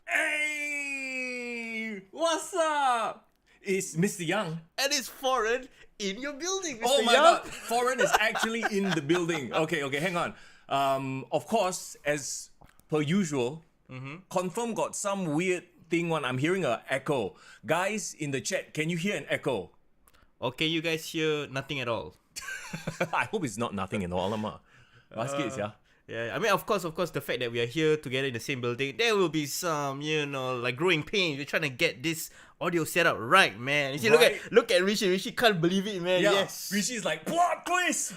Hey, what's up? It's Mr. Young. And it's foreign in your building, Mr. Oh my Young. god, Foreign is actually in the building. Okay, hang on. Of course, as per usual, confirm got some weird thing when I'm hearing an echo. Guys in the chat, can you hear an echo? Okay, you guys hear nothing at all. I hope it's not nothing in all, lama. Baskets, yeah. Yeah, I mean, of course, the fact that we are here together in the same building, there will be some, like growing pains. We're trying to get this audio set up right, man. You see, Right. look at Rishi. Rishi can't believe it, man. Yeah, Yes. Rishi's like, plot twist.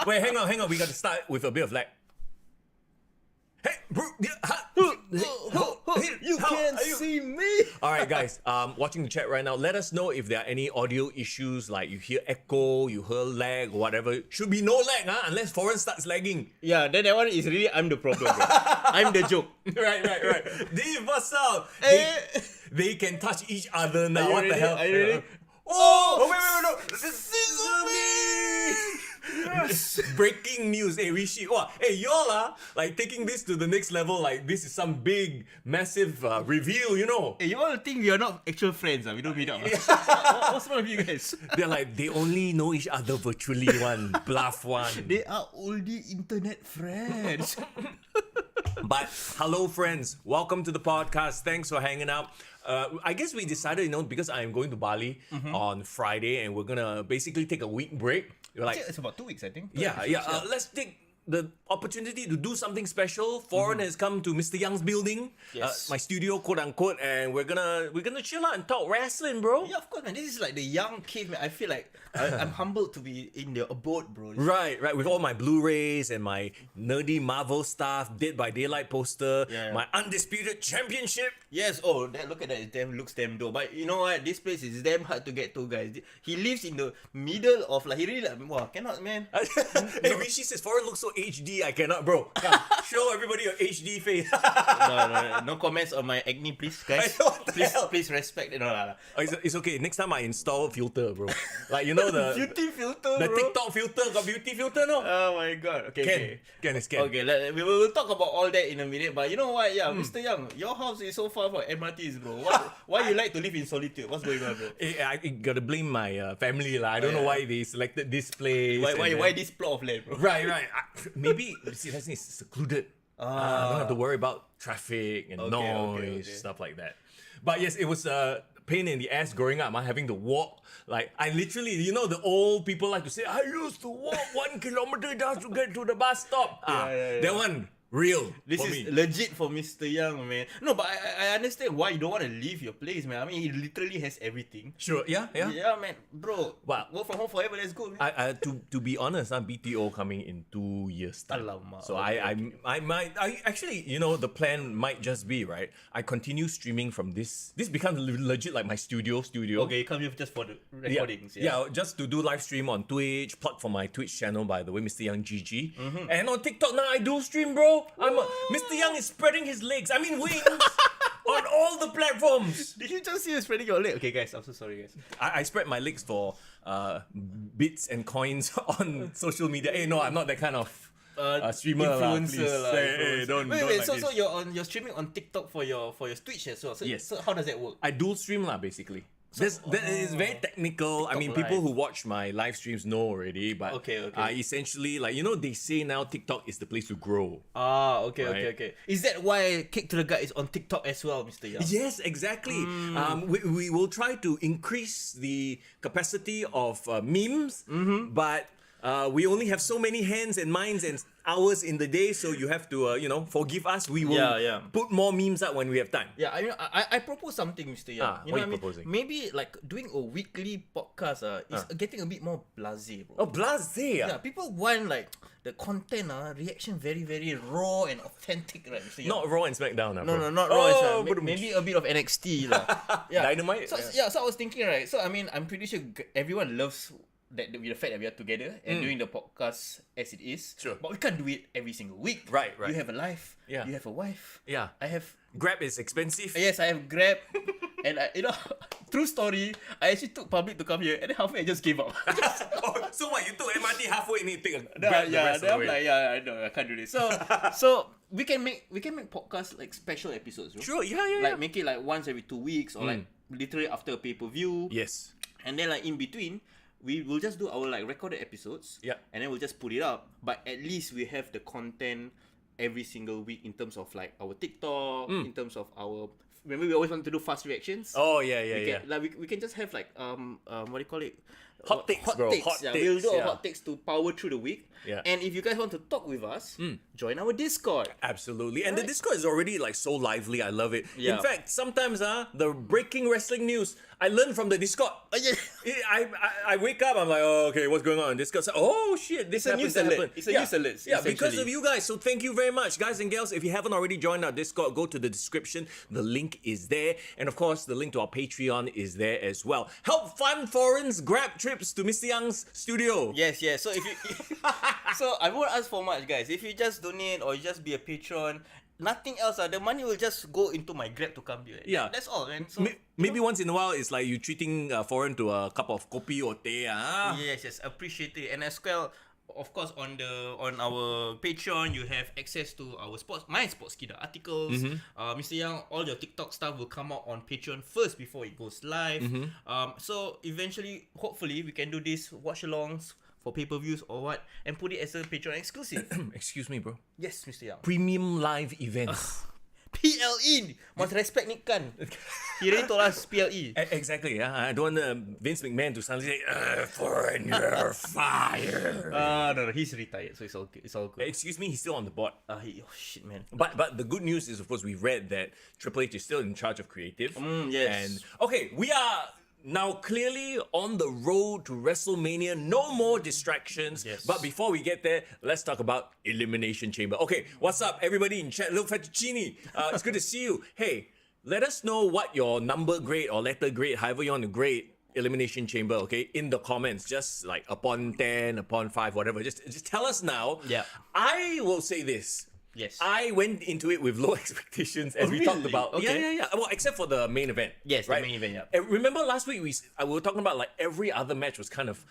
Wait, hang on. We got to start with a bit of lag. Hey, bro. You can't see me. All right, guys. Watching the chat right now. Let us know if there are any audio issues, like you hear echo, you hear lag, or whatever. Should be no lag, unless Foreign starts lagging. Yeah, then that one is really I'm the problem, bro. I'm the joke. Right. Dave, what's up? Hey. They can touch each other now. Are you What the ready? hell? Are you ready? Oh, wait, no. Sesame! Yes. Breaking news. Hey, Rishi. Wow. Hey, y'all are like taking this to the next level. Like, this is some big, massive reveal, you know? Hey, you all think we are not actual friends? We don't meet up. What's wrong with you guys? They're like, they only know each other virtually, one. Bluff one. They are only internet friends. But hello, friends. Welcome to the podcast. Thanks for hanging out. I guess we decided, because I am going to Bali on Friday, and we're gonna basically take a week break. We're like, It's about 2 weeks, I think. yeah. Let's take the opportunity to do something special. Foreign has come to Mr. Young's building, Yes. my studio, quote unquote, and we're gonna chill out and talk wrestling, bro. Yeah, of course, man. This is like the young cave, man. I feel like I'm humbled to be in their abode, bro. Right. With all my Blu-rays and my nerdy Marvel stuff, Dead by Daylight poster, Yeah. my undisputed championship. Yes, look at that. It looks damn dope. But you know what? This place is damn hard to get to, guys. He lives in the middle of he really cannot, man. Hey, Rishi says Foreign looks so HD. I cannot, bro. Come, show everybody your HD face. No comments on my acne, please, guys. I know, what the hell? Please respect it. No. Oh, it's okay. Next time I install filter, bro. Like, the Beauty filter, the bro. TikTok filter got beauty filter, no? Oh my god. Okay. Ken. Okay, we will talk about all that in a minute. But you know what? Yeah, Mr. Young, your house is so far from MRTs, bro. Why you like to live in solitude? What's going on, bro? I gotta blame my family, lah. I don't know why they selected this place. Why this plot of land, bro? Right. Maybe let's say it's secluded. I don't have to worry about traffic and noise, stuff like that. But yes, it was a pain in the ass growing up, having to walk. Like, I literally, the old people like to say, I used to walk 1 kilometer just to get to the bus stop. Yeah. That one, real. This for is me. legit for Mr. Young, man. No, but I understand why you don't want to leave your place, man. I mean, he literally has everything. Sure, yeah. Yeah, man. Bro, Wow. work from home forever, let's go, man. To be honest, BTO coming in 2 years time. Alamak, So okay, I might actually, the plan might just be, right, I continue streaming from this becomes legit like my studio. Okay, you come here just for the recordings. Yeah, just to do live stream on Twitch, plug for my Twitch channel, by the way, Mr. Young GG. And on TikTok now I do stream, bro. Mr. Young is spreading his legs, wings on all the platforms. Did you just see you spreading your leg? Okay, guys, I'm so sorry, guys. I spread my legs for bits and coins on social media. Hey, no, I'm not that kind of streamer, influencer, please. Hey, don't Wait, like so this. so you're streaming on TikTok for your Twitch as well. So, Yes. So how does that work? I dual stream basically. That is very technical. I mean, people Live. who watch my live streams know already, but Okay. essentially, they say now TikTok is the place to grow. Okay, Right. okay. Is that why Kick to the Gut is on TikTok as well, Mr. Young? Yes, exactly. We will try to increase the capacity of memes, but we only have so many hands and minds and hours in the day, so you have to, forgive us. We will Yeah. put more memes up when we have time. Yeah, I propose something, Mr. Young. What are you proposing? Maybe like doing a weekly podcast is getting a bit more blasé, bro. Oh, blasé. Yeah, people want like the content, reaction very, very raw and authentic, right, Mr. Young? Not Raw and SmackDown. No, not raw. It's, but maybe a bit of NXT, lah. Yeah. Dynamite. So so I was thinking, right? So I mean, I'm pretty sure everyone loves that with the fact that we are together and doing the podcast as it is. Sure. But we can't do it every single week. Right. You have a life. Yeah. You have a wife. Yeah. I have. Grab is expensive. Yes, I have Grab. And true story, I actually took public to come here, and then halfway I just gave up. Oh, so what? You took MRT halfway and you take a Then grab the rest of the I'm way. like, I know, I can't do this. So we can make podcasts like special episodes, bro. Sure, yeah. Like make it like once every 2 weeks, or like literally after a pay-per-view. Yes. And then like in between, we will just do our like recorded episodes. Yeah. And then we'll just put it up. But at least we have the content every single week in terms of like our TikTok, in terms of our. Remember, we always wanted to do fast reactions. Oh yeah. We can just have like what do you call it? Hot takes, bro. Hot yeah, takes, we'll do yeah. hot takes to power through the week. Yeah. And if you guys want to talk with us, join our Discord. Absolutely. And the Discord is already like so lively. I love it. Yeah. In fact, sometimes the breaking wrestling news I learn from the Discord. Oh, yeah. I wake up, I'm like, oh, okay, what's going on in Discord? So, oh shit, this It's a happens, news that alert. happened. It's a news alert, Yeah, because essentially. of you guys. So thank you very much, guys and gals. If you haven't already joined our Discord, go to the description. The link is there, and of course, the link to our Patreon is there as well. Help fund foreigners grab trips to Mr. Young's studio. Yes. So if you, so I won't ask for much, guys. If you just donate or you just be a patron, nothing else. The money will just go into my Grab to come here. Yeah. That's all, man. So Maybe once in a while, it's like you treating foreign to a cup of kopi or tea. yes, appreciate it. And as well, of course, on our Patreon, you have access to our my Sportskeeda articles. Mr. Young, all your TikTok stuff will come out on Patreon first before it goes live. So eventually, hopefully, we can do this watch-alongs for pay-per-views or what, and put it as a Patreon exclusive. Excuse me, bro. Yes, Mr. Young. Premium live events. PLE! Must respect Nick Khan. He already told us PLE. Exactly. I don't want Vince McMahon to suddenly say, foreign, you're fired. No, he's retired, so it's all good. It's all good. Excuse me, he's still on the board. Oh shit, man. But the good news is, of course, we read that Triple H is still in charge of creative. Yes. And okay, we are now clearly on the road to WrestleMania. No more distractions. Yes. But before we get there, let's talk about Elimination Chamber. Okay, what's up, everybody in chat? Lil Fettuccine, it's good to see you. Hey, let us know what your number grade or letter grade, however you want to grade Elimination Chamber, okay, in the comments. Just like upon 10, upon 5, whatever. Just tell us now. Yeah. I will say this. Yes. I went into it with low expectations, as we talked really? about. Okay. Yeah. Well, except for the main event. Yes, the right? main event, yeah. And remember last week we were talking about like every other match was kind of,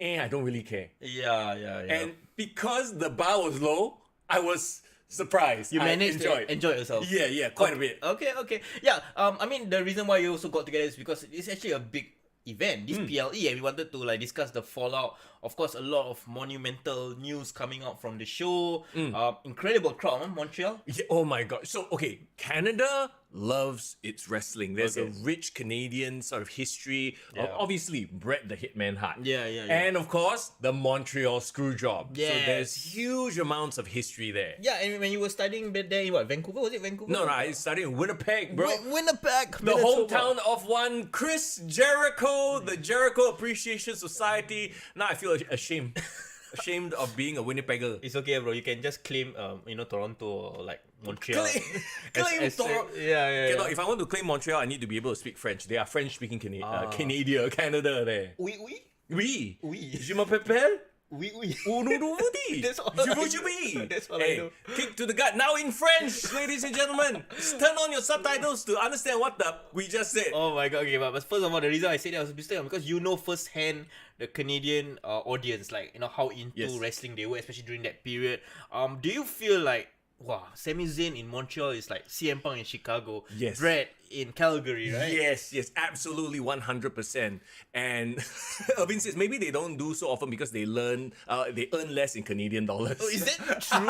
I don't really care. Yeah. And because the bar was low, I was surprised. You managed I to enjoy yourself. Yeah, quite a bit. Okay. Yeah. I mean, the reason why you also got together is because it's actually a big event, this PLE, and we wanted to like discuss the fallout. Of course, a lot of monumental news coming out from the show. Incredible crowd, huh? Montreal. Yeah, oh my god. So, okay, Canada loves its wrestling. There's a Okay. rich Canadian sort of history. Yeah. Obviously, Bret the Hitman Hart. Yeah. And of course, the Montreal Screwjob. So Yes. there's huge amounts of history there. Yeah, and when you were studying there in what, Vancouver? Was it Vancouver? No, I studied in Winnipeg, bro. Winnipeg, The hometown of one Chris Jericho, the Jericho Appreciation Society. Now I feel ashamed. Ashamed of being a Winnipegger. It's okay, bro. You can just claim, Toronto or like Montreal. Claim Toronto. Yeah. If I want to claim Montreal, I need to be able to speak French. They are French-speaking Canada there. Oui. Oui. Oui. Je m'appelle Oui. Unuduudi. That's all Je I veux know. jouer. That's all I Hey, know. kick to the gut. Now in French, ladies and gentlemen. Turn on your subtitles to understand what we just said. Oh my god, okay, but first of all, the reason I say that was because you know firsthand the Canadian audience, like, how into Yes. wrestling they were, especially during that period. Do you feel like, wow, Sami Zayn in Montreal is like CM Punk in Chicago, Yes. Bret in Calgary, right? Yes, absolutely 100%. And Irvin says maybe they don't do so often because they earn less in Canadian dollars. Oh, is that true?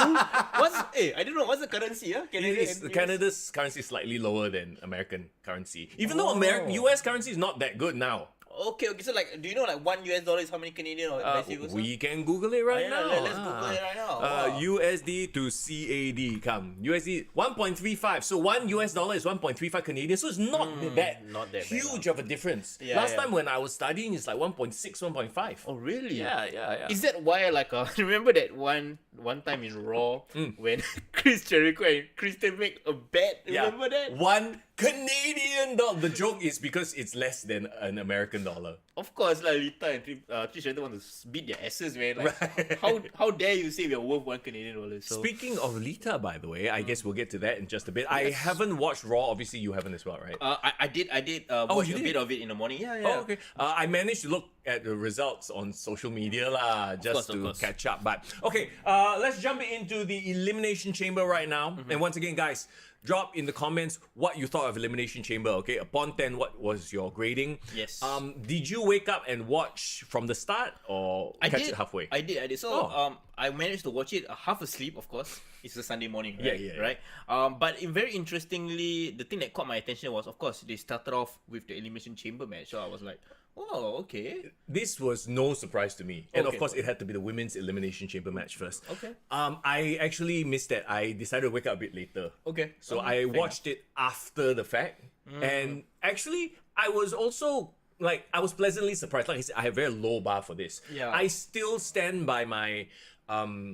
I don't know, what's the currency, huh? Canada's currency is slightly lower than American currency. Even though Oh. US currency is not that good now. Okay, so like, do you know like $1 is how many Canadian or vice versa? We can Google it right Yeah, now. let's Google it right now. Wow. USD to CAD, come. USD 1.35. So $1 is 1.35 Canadian. So it's not that not that bad, huge of a difference. Yeah, Last yeah. time when I was studying, it's like 1.6, 1.5. Oh, really? Yeah. Is that why, like, remember that one time in Raw when Chris Jericho and Christian make a bet? Remember that? $1 Canadian dollar. The joke is because it's less than an American dollar. Of course, like Lita and Trish Stratus want to beat their asses, man. Like, how dare you say we are worth $1 Canadian dollars. So Speaking of Lita, by the way, I guess we'll get to that in just a bit. I haven't watched Raw. Obviously, you haven't as well, right? I did watch you a did? bit of it in the morning. Yeah. Oh, okay. I managed to look at the results on social media lah, just of to course. catch up. But okay, let's jump into the Elimination Chamber right now. And once again, guys, drop in the comments what you thought of Elimination Chamber. Okay, upon 10, what was your grading? Yes. Did you wake up and watch from the start or catch it halfway? I did. So I managed to watch it half asleep, of course. It's a Sunday morning, right? Yeah. Right. But very interestingly, the thing that caught my attention was, of course, they started off with the Elimination Chamber match. So I was like, oh, okay. This was no surprise to me. And of Okay. course, it had to be the Women's Elimination Chamber match first. Okay. I actually missed that. I decided to wake up a bit later. Okay. So Okay, I fair watched it after the fact. And actually, I was also, like, I was pleasantly surprised. Like I said, I have a very low bar for this. Yeah. I still stand by my,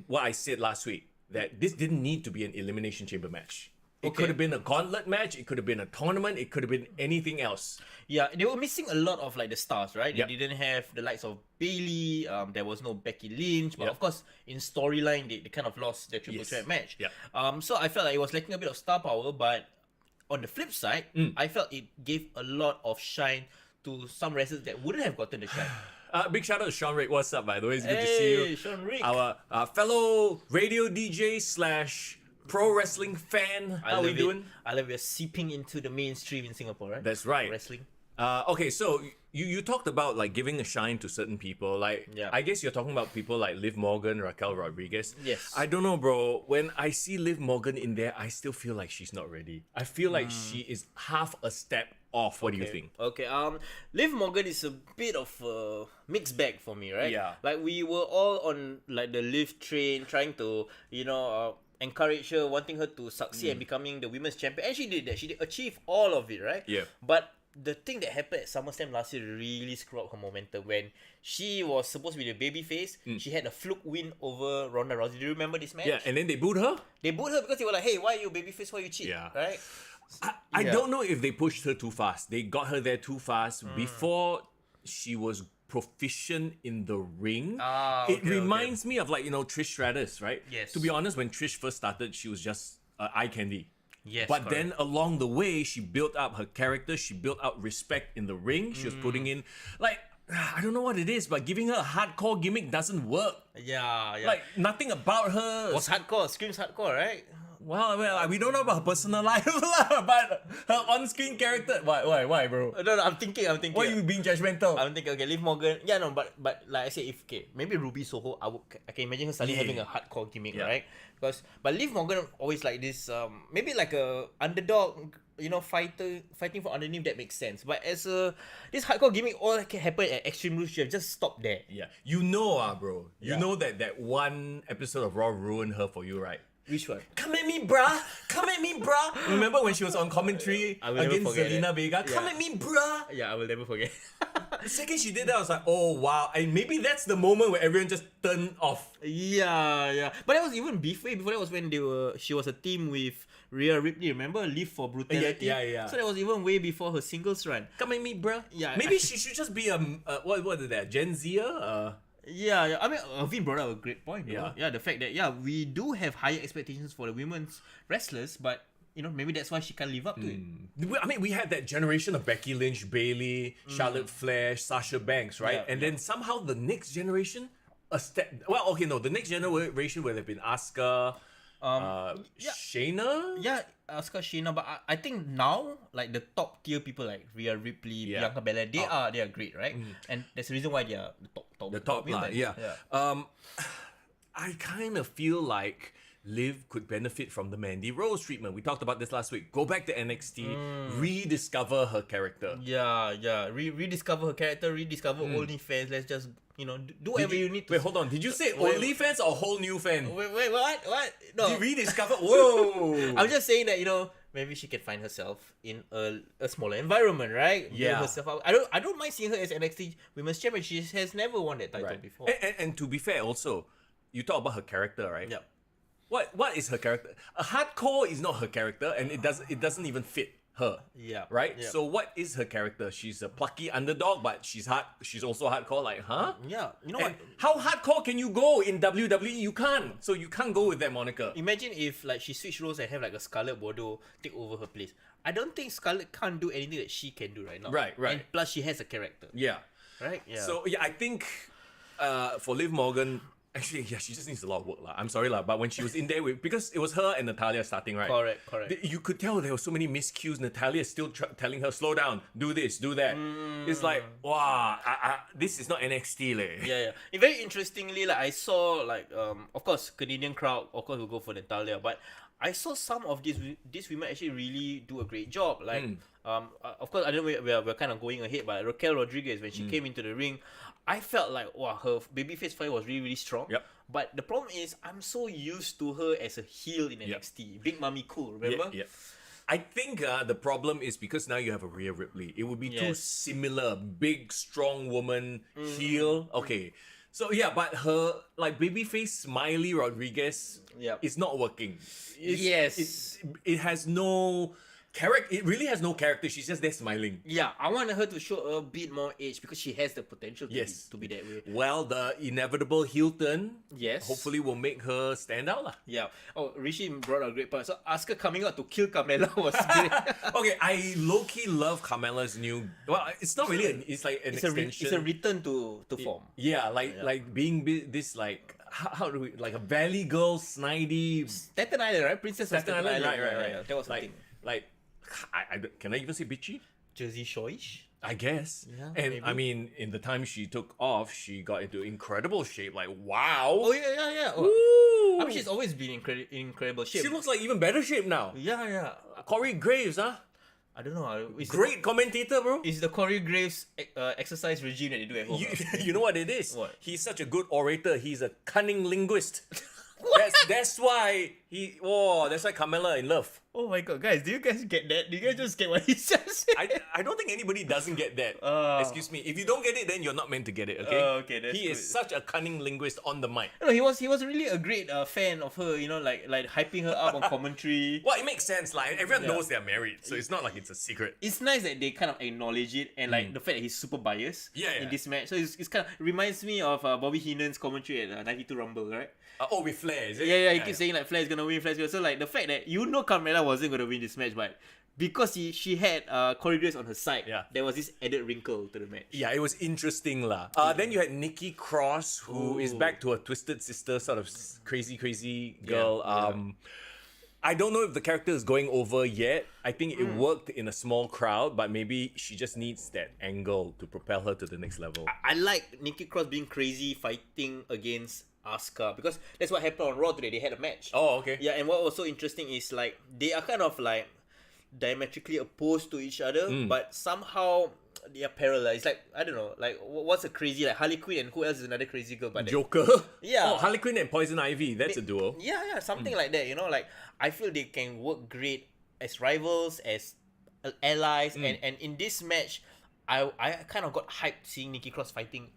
what I said last week, that this didn't need to be an Elimination Chamber match. It Okay. could have been a gauntlet match. It could have been a tournament. It could have been anything else. Yeah, they were missing a lot of like the stars, right? Yep. They didn't have the likes of Bailey. There was no Becky Lynch, but Yep. of course in storyline they kind of lost their triple Yes. threat match. Yep. So I felt like it was lacking a bit of star power, but on the flip side, I felt it gave a lot of shine to some wrestlers that wouldn't have gotten the shine. Big shout out to Sean Rick. What's up, by the way? It's good to see you. Hey, Sean Rick. Our fellow radio DJ slash pro wrestling fan. How we doing? I love it. We're seeping into the mainstream in Singapore, right? That's right. Wrestling. Okay, so you talked about like giving a shine to certain people. Like, Yeah. I guess you're talking about people like Liv Morgan, Raquel Rodriguez. Yes. I don't know, bro. When I see Liv Morgan in there, I still feel like she's not ready. I feel like she is half a step off. What do you think? Okay. Liv Morgan is a bit of a mixed bag for me, right? Yeah. Like we were all on like the Liv train, trying to encourage her, wanting her to succeed and becoming the women's champion, and she did that. She did achieve all of it, right? Yeah. But the thing that happened at SummerSlam last year really screwed up her momentum when she was supposed to be the baby face. She had a fluke win over Ronda Rousey. Do you remember this match? Yeah, and then they booed her. They booed her because they were like, "Hey, why are you baby face? Why you cheat?" Yeah. Right? I Yeah. don't know if they pushed her too fast. They got her there too fast before she was proficient in the ring. It okay, reminds me of Trish Stratus, right? Yes. To be honest, when Trish first started, she was just eye candy. Yes. But correct. then along the way, she built up her character. She built up respect in the ring. She was putting in, like, I don't know what it is, but giving her a hardcore gimmick doesn't work. Yeah. Like, nothing about her. was hardcore, screams hardcore, right? Well, we don't know about her personal life, but her on-screen character. Why, bro? No, I'm thinking. Why are you being judgmental? I'm thinking, okay, Liv Morgan. Yeah, no, but like I said, if maybe Ruby Soho, I can imagine her suddenly having a hardcore gimmick, Yeah. right? But Liv Morgan always like this, maybe like a underdog, fighting from underneath. That makes sense. But as this hardcore gimmick all can happen at Extreme Rules, you have just stopped there. Yeah, bro. You Yeah. know that one episode of Raw ruined her for you, right? Which one? Come at me, bruh. Come at me, bruh. Remember when she was on commentary I will never against forget Zelina it. Vega? Come Yeah. at me, bruh. Yeah, I will never forget. The second she did that, I was like, oh wow. And maybe that's the moment where everyone just turned off. Yeah. But that was even before that was when she was a team with Rhea Ripley. Remember, Live for Brutality. Yeah. So that was even way before her singles run. Come at me, bruh. Yeah. Maybe she should just be what is that? Gen Zer? Yeah. I mean, Irvin brought up a great point. Yeah. Yeah. The fact that we do have higher expectations for the women's wrestlers, but maybe that's why she can't live up to it. I mean, we had that generation of Becky Lynch, Bailey, Charlotte Flair, Sasha Banks, right? Yeah, And then somehow the next generation, the next generation would have been Asuka, Shayna. Yeah, Asuka, Shayna, but I think now like the top tier people like Rhea Ripley, Yeah. Bianca Belair, they are great, right? And that's the reason why they are the top line, women. yeah. I kind of feel like Liv could benefit from the Mandy Rose treatment. We talked about this last week. Go back to NXT, rediscover her character. Yeah. Rediscover her character, rediscover OnlyFans. Let's just do whatever you need to. Wait, hold on. Did you say OnlyFans or whole new fan? Wait, what? No, Did rediscover? Whoa! I'm just saying that maybe she can find herself in a smaller environment, right? Build Yeah. herself out. I don't mind seeing her as NXT Women's Champion. She has never won that title Right. before. And to be fair, also, you talk about her character, right? Yep. What is her character? A hardcore is not her character, and it doesn't even fit. her. Yeah. Right? Yeah. So what is her character? She's a plucky underdog, but she's also hardcore, like, huh? Yeah. You know And what? how hardcore can you go in WWE? You can't. So you can't go with that moniker. Imagine if like she switch roles and have like a Scarlet Bordeaux take over her place. I don't think Scarlet can't do anything that she can do right now. Right. And plus she has a character. Yeah. Right? Yeah. So yeah, I think for Liv Morgan, actually, yeah, she just needs a lot of work. I'm sorry, but when she was in there because it was her and Natalia starting, right? Correct. You could tell there were so many miscues. Natalia is still telling her, slow down, do this, do that. It's like, wow, this is not NXT, leh. Yeah. And very interestingly, like I saw like of course Canadian crowd of course will go for Natalia, but I saw some of these women actually really do a great job. Like of course I don't know we're kind of going ahead, but Raquel Rodriguez when she came into the ring, I felt like wow, her babyface fight was really, really strong. Yep. But the problem is I'm so used to her as a heel in NXT. Big Mommy Cool, remember? Yeah. I think the problem is because now you have a Rhea Ripley. It would be too similar. Big, strong woman, heel. Okay. So yeah, but her like babyface Smiley Rodriguez is not working. It has no character. It really has no character. She's just there smiling. Yeah, I want her to show a bit more age because she has the potential to be that way. Well, the inevitable heel turn, Yes. hopefully will make her stand out lah. Yeah. Oh, Rishi brought a great point. So Asuka coming out to kill Carmella was great. Okay, I low-key love Carmella's new. Well, it's not really. It's like an extension. It's a return to form. Yeah, like being this like how do we like a Valley Girl snidey Staten Island, right? Princess of Staten Island, right. Yeah, that was like the thing. like can I even say bitchy? Jersey Shore-ish? I guess. Yeah, and maybe. I mean, in the time she took off, she got into incredible shape. Like wow. Oh yeah. Oh, Woo! I mean, she's always been in incredible shape. She looks like even better shape now. Yeah. Corey Graves, huh? I don't know. Great commentator, bro. It's the Corey Graves exercise regime that they do at home. You know what it is? What? He's such a good orator. He's a cunning linguist. That's why that's why Carmella in love. Oh my god, guys, do you guys get that? Do you guys just get what he just said? I don't think anybody doesn't get that. Excuse me. If you don't get it, then you're not meant to get it. Okay. Okay, that's He is good. such a cunning linguist on the mic. No, he was really a great fan of her. You know, like hyping her up on commentary. Well, it makes sense. Like everyone knows they're married, so it's not like it's a secret. It's nice that they kind of acknowledge it and like the fact that he's super biased in this match. So it's kind of reminds me of Bobby Heenan's commentary at 92 Rumble, right? With Flair, is it? Yeah. He keeps saying like Flair's gonna win, Flair's gonna. So like the fact that Carmella wasn't gonna win this match, but because she had Corey Graves on her side, there was this added wrinkle to the match. Yeah, it was interesting lah. Then you had Nikki Cross, who is back to a Twisted Sister sort of crazy girl. I don't know if the character is going over yet. I think it worked in a small crowd, but maybe she just needs that angle to propel her to the next level. I like Nikki Cross being crazy fighting against Asuka because that's what happened on Raw today. They had a match. Oh, okay. Yeah, and what was so interesting is like they are kind of like diametrically opposed to each other, but somehow they are parallel. It's like I don't know, like what's a crazy like Harley Quinn and who else is another crazy girl? But Joker. Yeah. Oh, Harley Quinn and Poison Ivy. That's a duo. Yeah, something like that. You know, like I feel they can work great as rivals, as allies, and in this match, I kind of got hyped seeing Nikki Cross fighting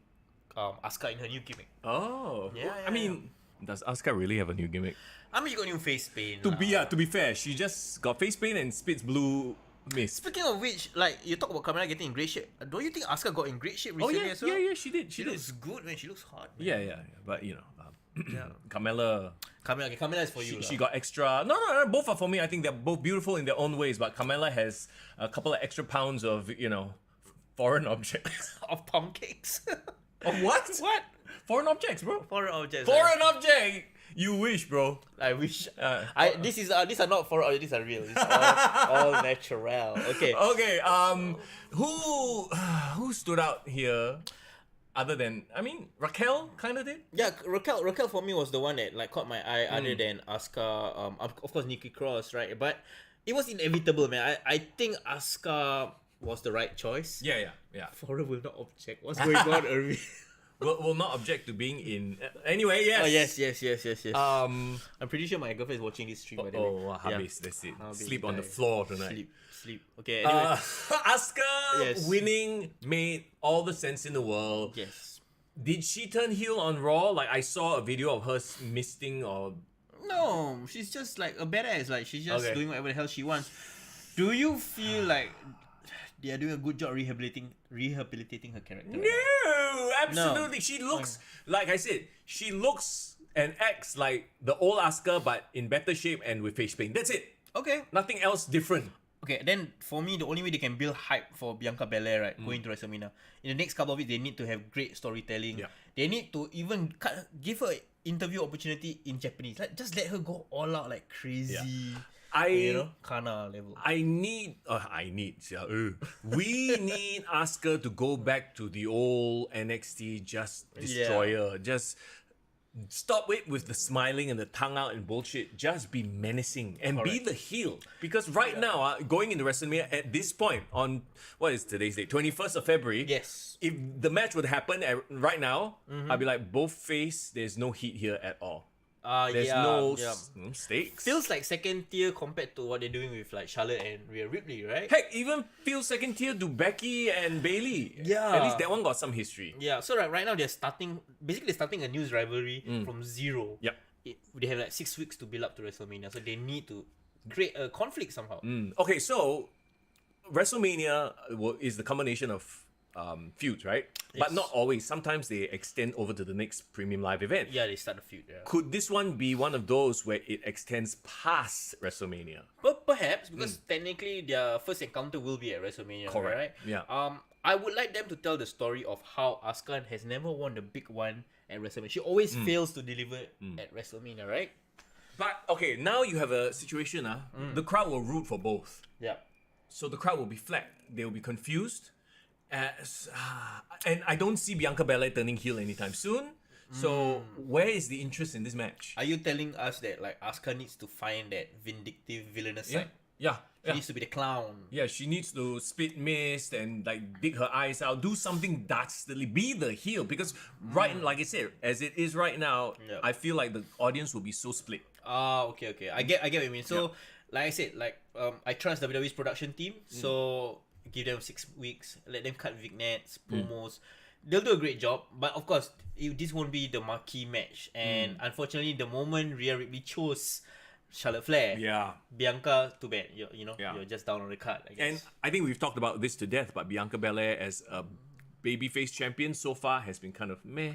Asuka in her new gimmick. Oh. Yeah, I mean, does Asuka really have a new gimmick? I mean, you got new face paint. To be fair, she just got face paint and spits blue mist. Speaking of which, like you talk about Carmella getting in great shape. Don't you think Asuka got in great shape recently as well? Yeah, she did. She looks good, man. She looks hot. Man. Yeah. But you know, Carmella. Carmella is for you. She got extra. No. Both are for me. I think they're both beautiful in their own ways. But Carmella has a couple of extra pounds of foreign objects. Of pancakes. Of what? What? Foreign objects, bro. Foreign objects. Foreign object. You wish, bro. I wish. These are not foreign objects. These are real. It's all natural. Okay. Okay. Who stood out here? Other than, I mean, Raquel kind of did. Yeah, Raquel for me was the one that like caught my eye. Other than Asuka, of course Nikki Cross, right? But it was inevitable, man. I think Asuka was the right choice. Yeah. Foreign will not object. What's going on, Irvin? will not object to being in. Anyway, yes. Oh yes. I'm pretty sure my girlfriend is watching this stream. By the way. Oh, habis. That's it. Habis, Sleep on the guys. floor tonight. Sleep. Okay. Anyway. Asuka winning made all the sense in the world. Yes. Did she turn heel on Raw? Like I saw a video of her misting or. No, she's just like a badass. Like she's just doing whatever the hell she wants. Do you feel like they are doing a good job rehabilitating her character? No, absolutely. She looks, like I said, she looks and acts like the old Asuka, but in better shape and with face paint. That's it. Okay. Nothing else different. Okay, then for me, the only way they can build hype for Bianca Belair, right, going to WrestleMania, in the next couple of weeks, they need to have great storytelling. Yeah. They need to even give her interview opportunity in Japanese. Like, just let her go all out like crazy. Kana level. We need Asuka to go back to the old NXT Just Destroyer. Just stop it with the smiling and the tongue out and bullshit. Just be menacing and be the heel. Because right now, going into WrestleMania at this point on, what is today's date? 21st of February. Yes. If the match would happen right now, I'd be like, both face, there's no heat here at all. There's no stakes. Feels like second tier compared to what they're doing with like Charlotte and Rhea Ripley, right? Heck, even feels second tier to Becky and Bailey. Yeah. At least that one got some history. Yeah, so right now they're starting a news rivalry from zero. Yep. They have like 6 weeks to build up to WrestleMania, so they need to create a conflict somehow. Okay, so WrestleMania is the combination of feuds, right? Yes. But not always. Sometimes they extend over to the next premium live event. Yeah, they start a feud. Yeah. Could this one be one of those where it extends past WrestleMania? But perhaps because technically their first encounter will be at WrestleMania, Correct. right? Yeah. I would like them to tell the story of how Asuka has never won the big one at WrestleMania. She always fails to deliver at WrestleMania, right? But okay, now you have a situation. The crowd will root for both. Yeah. So the crowd will be flat. They will be confused. And I don't see Bianca Belair turning heel anytime soon. So where is the interest in this match? Are you telling us that like Asuka needs to find that vindictive villainous side? Yeah. She needs to be the clown. Yeah, she needs to spit mist and like dig her eyes out, do something dastardly, be the heel. Because like I said, as it is right now, I feel like the audience will be so split. Okay. I get what you mean. So, like I said, I trust WWE's production team. So give them 6 weeks, let them cut vignettes, promos. They'll do a great job. But of course, this won't be the marquee match. And unfortunately, the moment Rhea Ripley chose Charlotte Flair, Bianca, too bad. You're just down on the card, I guess. And I think we've talked about this to death, but Bianca Belair as a babyface champion so far has been kind of meh.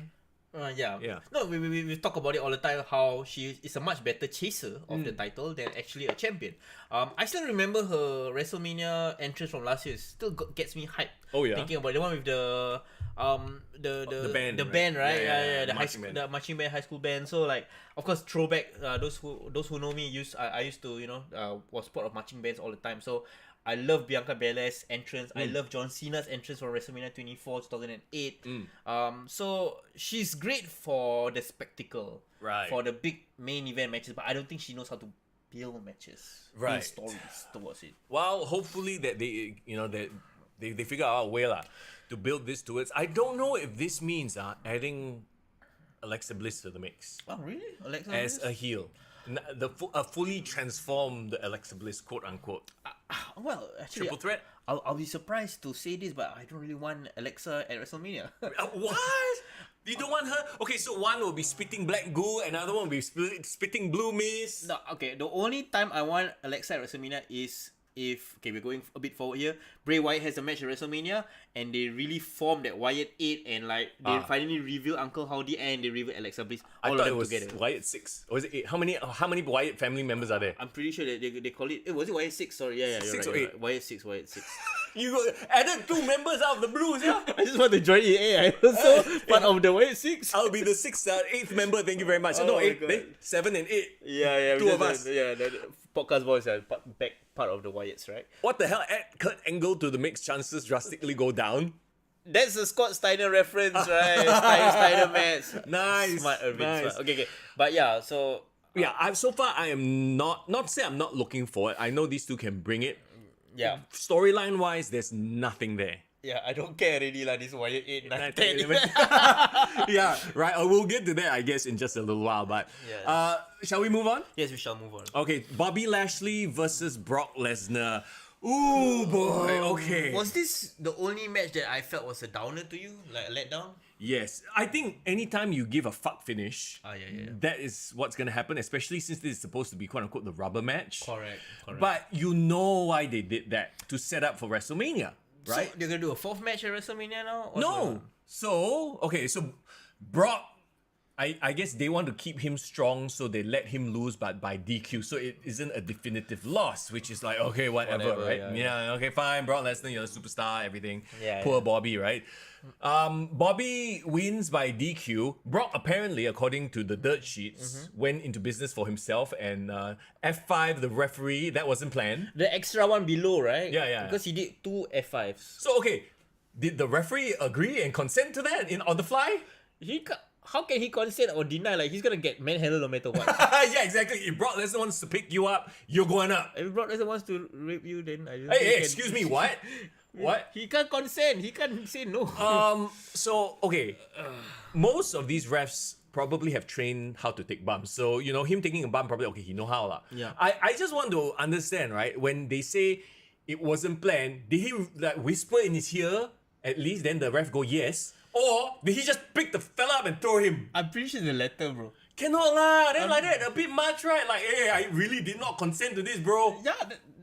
Yeah. No, we talk about it all the time, how she is a much better chaser of the title than actually a champion. I still remember her WrestleMania entrance from last year. Still gets me hyped. Oh yeah. Thinking about the one with the band, right? Yeah. The marching band, high school band. So like, of course, throwback. Those who know me I used to was part of marching bands all the time. So I love Bianca Belair's entrance. I love John Cena's entrance from WrestleMania 24, 2008. So she's great for the spectacle, right? For the big main event matches, but I don't think she knows how to build matches, right? build stories towards it. Well, hopefully that they figure out a way to build this towards. I don't know if this means adding Alexa Bliss to the mix. Oh really? Alexa as Bliss? a heel. A fully transformed Alexa Bliss, quote unquote. Well, actually, triple threat. I'll be surprised to say this, but I don't really want Alexa at WrestleMania. What? You don't want her? Okay, so one will be spitting black goo, another one will be spitting blue mist. No, okay. The only time I want Alexa at WrestleMania is if we're going a bit forward here. Bray Wyatt has a match at WrestleMania, and they really form that Wyatt 8, and like they finally reveal Uncle Howdy and they reveal Alexa Bliss. All of them together. Wyatt 6. Or was it 8? How many Wyatt family members are there? I'm pretty sure that they call it. Was it Wyatt 6? Sorry, yeah, you're 6 right, or you're 8? Right. Wyatt 6. You added 2 members out of the blues, yeah? I just want to join EA. I also part of the Wyatt 6. I'll be the 8th member. Thank you very much. Oh no, my 8, God. 7 and 8. Yeah. 2 of us. Yeah, the podcast boys are part of the Wyatts, right? What the hell? Add Kurt Angle to the mix, chances drastically go down. That's a Scott Steiner reference, right? Steiner match. Nice. Smart, Irvin. Nice. Smart. Okay. But yeah, so yeah, so far I am not say I'm not looking for it. I know these two can bring it. Yeah. Storyline wise, there's nothing there. Yeah, I don't care already lah. This Wyatt 8, 9, 10. Yeah, right. We'll get to that, I guess, in just a little while. But shall we move on? Yes, we shall move on. Okay, Bobby Lashley versus Brock Lesnar. Ooh, boy. Okay. Was this the only match that I felt was a downer to you, like a letdown? Yes, I think anytime you give a fuck finish, Yeah. that is what's gonna happen. Especially since this is supposed to be quote unquote the rubber match. Correct. But you know why they did that, to set up for WrestleMania, right? So they're gonna do a fourth match at WrestleMania now? What's going No. on? So okay, so Brock, I guess they want to keep him strong, so they let him lose, but by DQ. So it isn't a definitive loss, which is like, okay, whatever, right? yeah. Okay, fine. Brock Lesnar, you're a superstar, everything. Yeah, Poor yeah. Bobby, right? Bobby wins by DQ. Brock apparently, according to the dirt sheets, went into business for himself, and F5, the referee, that wasn't planned. The extra one below, right? Yeah. Because he did 2 F5s. So okay, did the referee agree and consent to that on the fly? How can he consent or deny? Like, he's gonna get manhandled no matter what. Yeah, exactly. If Brock Lesnar wants to pick you up, you're going up. If Brock Lesnar wants to rape you, then I don't Hey, think hey, he excuse me, what? What? He can't consent. He can't say no. So, okay. Most of these refs probably have trained how to take bumps. So, you know, him taking a bump, probably, okay, he know how. lah. Yeah. I just want to understand, right? When they say it wasn't planned, did he like whisper in his ear at least, then the ref go yes? Or did he just pick the fella up and throw him? I'm pretty sure the letter, bro. Cannot lah. Then like that, a bit much, right? Like, hey, I really did not consent to this, bro. Yeah,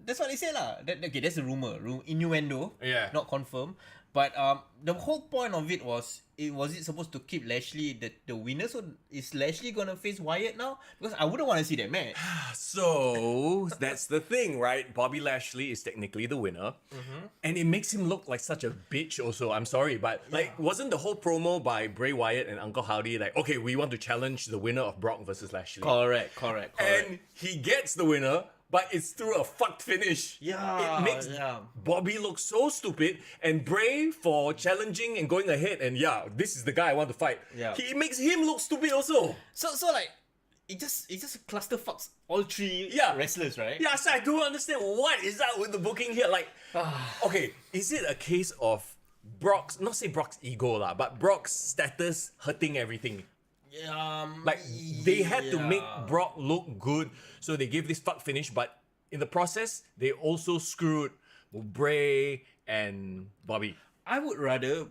that's what they say lah. Okay, that's a rumor, innuendo. Yeah. Not confirmed. But the whole point of it was it supposed to keep Lashley the winner. So is Lashley gonna face Wyatt now? Because I wouldn't want to see that match. So that's the thing, right? Bobby Lashley is technically the winner, and it makes him look like such a bitch. Also, I'm sorry, but like, wasn't the whole promo by Bray Wyatt and Uncle Howdy like, okay, we want to challenge the winner of Brock versus Lashley, Correct. and he gets the winner, but it's through a fucked finish. Yeah, It makes yeah. Bobby look so stupid, and Bray for challenging and going ahead, and yeah, this is the guy I want to fight. Yeah. He makes him look stupid also. So like it just clusterfucks all three Yeah. wrestlers, right? Yeah, so I don't understand what is up with the booking here. Like, okay, is it a case of Brock's, not say Brock's ego lah, but Brock's status hurting everything? Like, they had to make Brock look good, so they gave this fuck finish, but in the process, they also screwed Bray and Bobby. I would rather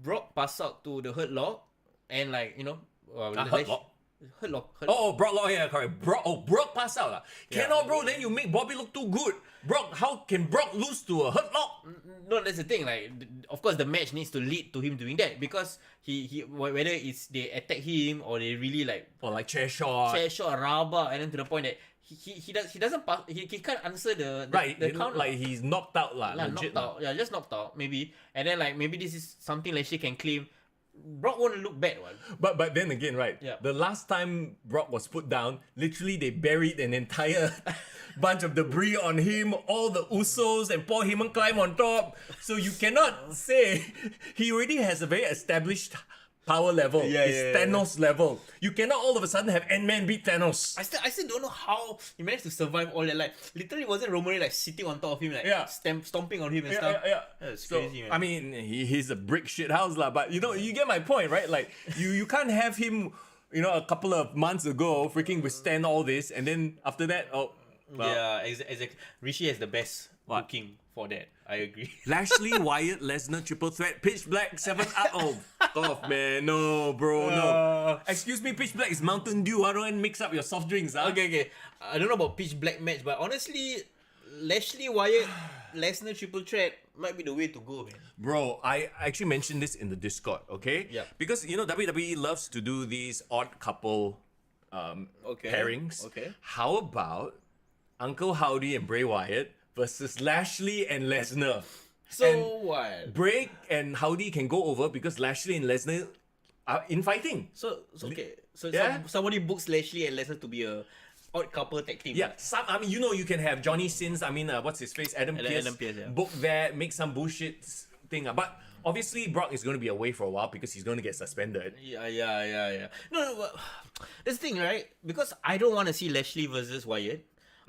Brock pass out to the Hurt Lock and like, you know, Hurt Lock? Hurt Lock. Oh, Brock, yeah, correct. Brock pass out lah. Cannot, bro. Then you make Bobby look too good. Brock, how can Brock lose to a Hurt Lock? No, that's the thing. Like, of course, the match needs to lead to him doing that because he whether it's they attack him or they really like Or like chair shot. rabak, and then to the point that he doesn't pass, he can't answer the Right, the you know, count like he's knocked out lah. Legit knocked out. Yeah, just knocked out maybe, and then like maybe this is something Lashley can claim. Brock won't look bad, one. But then again, right? Yeah. The last time Brock was put down, literally they buried an entire bunch of debris on him, all the Usos, and Paul Heyman climb on top. So you cannot say he already has a very established power level. It's Thanos level. You cannot all of a sudden have Ant-Man beat Thanos. I still don't know how he managed to survive all that. Like, literally wasn't Roman Reigns like sitting on top of him, like stomping on him and stuff. That's So, crazy, man. I mean, he's a brick shit house lah. But you know, you get my point, right? Like, you can't have him, you know, a couple of months ago freaking withstand all this, and then after that, well, yeah, exactly. Rishi has the best booking for that. I agree. Lashley, Wyatt, Lesnar, triple threat, Pitch Black, 7 up. Oh, fuck off, man. No, bro, no. Excuse me, Pitch Black is Mountain Dew. I don't mix up your soft drinks, huh? Okay. I don't know about Pitch Black match, but honestly, Lashley, Wyatt, Lesnar triple threat might be the way to go, man. Bro, I actually mentioned this in the Discord, okay? Yeah. Because, you know, WWE loves to do these odd couple pairings. Okay. How about Uncle Howdy and Bray Wyatt versus Lashley and Lesnar? So what? Bray and Howdy can go over because Lashley and Lesnar are in fighting. So okay. So Yeah? somebody books Lashley and Lesnar to be a odd couple tag team. Yeah, I mean, you know, you can have Johnny Sins, what's his face? Adam Pearce. Adam Pearce, yeah. Book that, make some bullshit thing. But obviously, Brock is going to be away for a while because he's going to get suspended. Yeah. No, but that's the thing, right? Because I don't want to see Lashley versus Wyatt.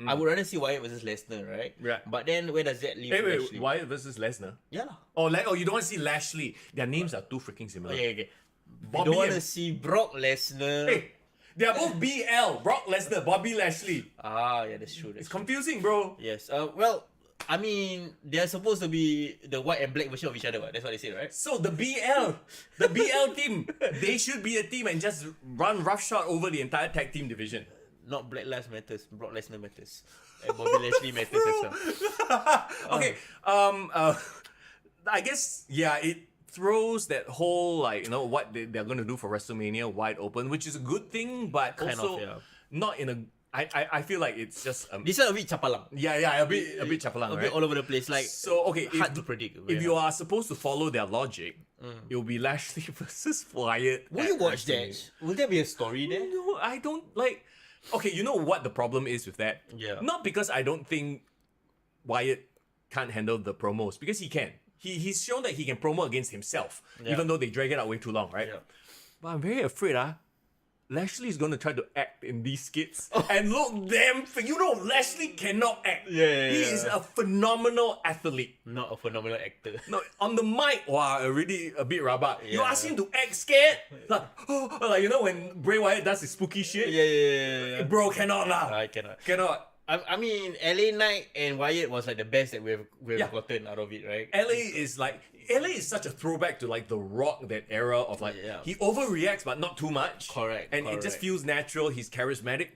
I would rather see Wyatt versus Lesnar, right? Yeah. But then where does that leave Wait, Lashley? Wyatt versus Lesnar? Yeah lah. Oh, you don't want to see Lashley. Their names are too freaking similar. Okay. You Bobby don't want to and- see Brock Lesnar. Hey, they are both BL. Brock Lesnar, Bobby Lashley. Yeah, that's true. It's confusing, bro. Yes. Well, I mean, they are supposed to be the white and black version of each other, but that's what they say, right? So the BL team, they should be a team and just run roughshod over the entire tag team division. Not Black Lives Matters, Brock Lesnar matters. And Bobby Lashley matters as well. Okay. I guess it throws that whole what they're going to do for WrestleMania wide open, which is a good thing, but Kind also of, yeah. not in a. I feel like it's just This one a bit chapalang. a bit chapalang, A right? bit all over the place. Like, So okay, hard to predict. If you are supposed to follow their logic, it will be Lashley versus Wyatt. will at you watch WrestleMania. that? Will there be a story there? No, I don't like. Okay, you know what the problem is with that? Yeah. Not because I don't think Wyatt can't handle the promos, because he can. He's shown that he can promo against himself, Yeah. even though they drag it out way too long, right? Yeah. But I'm very afraid, Lashley is going to try to act in these skits and look damn. Lashley cannot act. Yeah. He is a phenomenal athlete. Not a phenomenal actor. No, on the mic, already a bit rabak. You Yeah. ask him to act scared, like when Bray Wyatt does his spooky shit. Yeah. Bro, cannot lah. I cannot. Cannot. I mean, LA Knight and Wyatt was like the best that we've Yeah. gotten out of it, right? LA is such a throwback to like The Rock, that era of Yeah. he overreacts but not too much. Correct, And it just correct. feels natural. He's charismatic.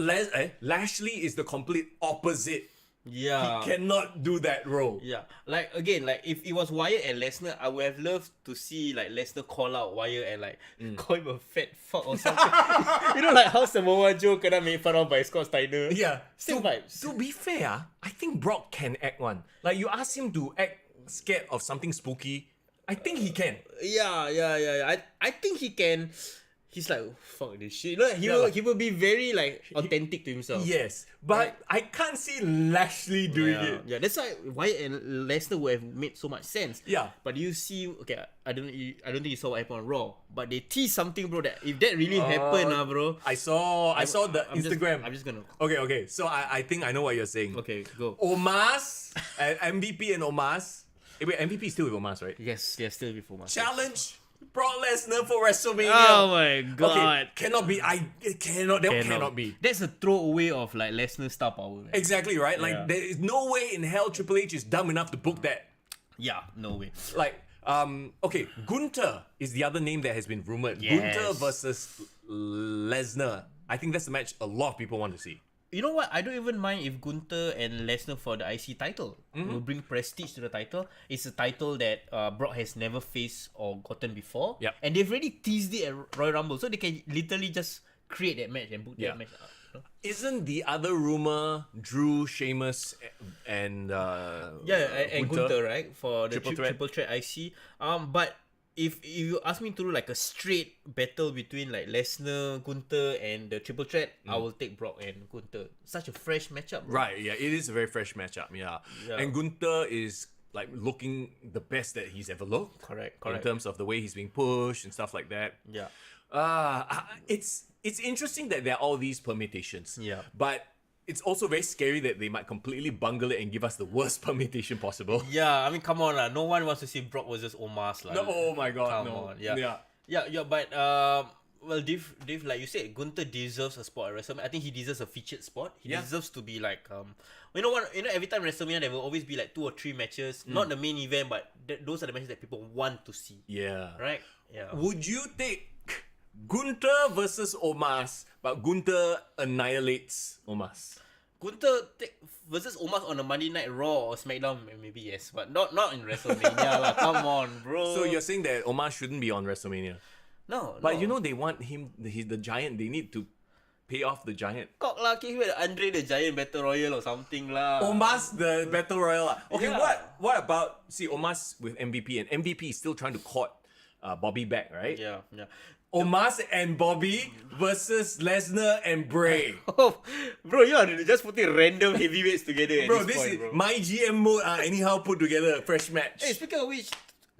Lashley is the complete opposite. Yeah. He cannot do that role. Yeah, like again, like if it was Wyatt and Lesnar, I would have loved to see like Lesnar call out Wyatt and like call him a fat fuck or something. Like how Samoa Joe kena made fun of by Scott Steiner. Yeah. Still vibes. To be fair, I think Brock can act one. Like you ask him to act scared of something spooky, I think he can. Yeah. I think he can. He's like, fuck this shit. He will be very like authentic to himself. Yes, but I can't see Lashley doing it. Yeah, that's why Wyatt and Lesnar would have made so much sense. Yeah. But you see, okay, I don't think you saw what happened on Raw, but they teased something, bro. That if that really happened, bro. I saw the Instagram. I'm just gonna. Okay. So I think I know what you're saying. Okay, go. Omos and MVP and Omos. Wait, MVP is still with Omos, right? Yes, still before my Challenge Brock Lesnar for WrestleMania. Oh my god. Okay, cannot be. It cannot. That cannot be. That's a throwaway of like Lesnar star power. Man. Exactly right. Yeah. Like there is no way in hell Triple H is dumb enough to book that. Yeah, no way. Like, okay, Gunther is the other name that has been rumored. Yes. Gunther versus Lesnar. I think that's the match a lot of people want to see. You know what? I don't even mind if Gunther and Lesnar for the IC title will bring prestige to the title. It's a title that Brock has never faced or gotten before. Yep. And they've already teased it at Royal Rumble, so they can literally just create that match and book Yeah. that match out. You know? Isn't the other rumor Drew, Sheamus, and And Gunther, right? For the Triple threat. triple threat IC. But if you ask me to do like a straight battle between like Lesnar, Gunther, and the triple threat, I will take Brock and Gunther. Such a fresh matchup, bro. Right, yeah, it is a very fresh matchup, yeah. And Gunther is like looking the best that he's ever looked. Correct. In terms of the way he's being pushed and stuff like that. Yeah. It's interesting that there are all these permutations. Yeah. But it's also very scary that they might completely bungle it and give us the worst permutation possible. Yeah, I mean, come on, no one wants to see Brock versus Omos, No, oh my god, Come no. on, yeah. But well, Dave, like you said, Gunther deserves a spot at WrestleMania. I think he deserves a featured spot. He Yeah. deserves to be like you know what? Every time WrestleMania there will always be like 2 or 3 matches, not the main event, but those are the matches that people want to see, Yeah. right? Yeah. Would you take Gunther versus Omos, but Gunther annihilates Omos? Gunther versus Omos on a Monday Night Raw or SmackDown, maybe yes, but not in WrestleMania lah. Come on, bro. So you're saying that Omos shouldn't be on WrestleMania? no, But you know they want him, he's the giant, they need to pay off the giant. cock lah, give it Andre the Giant Battle Royal or something lah. Omos the Battle Royal. Okay, Yeah. what about Omos with MVP, and MVP is still trying to court Bobby back, right? Yeah. Omos and Bobby versus Lesnar and Bray. Oh, bro, you are just putting random heavyweights together. At Bro, this this point, is bro. my GM mode. Anyhow put together a fresh match. Hey, speaking of which,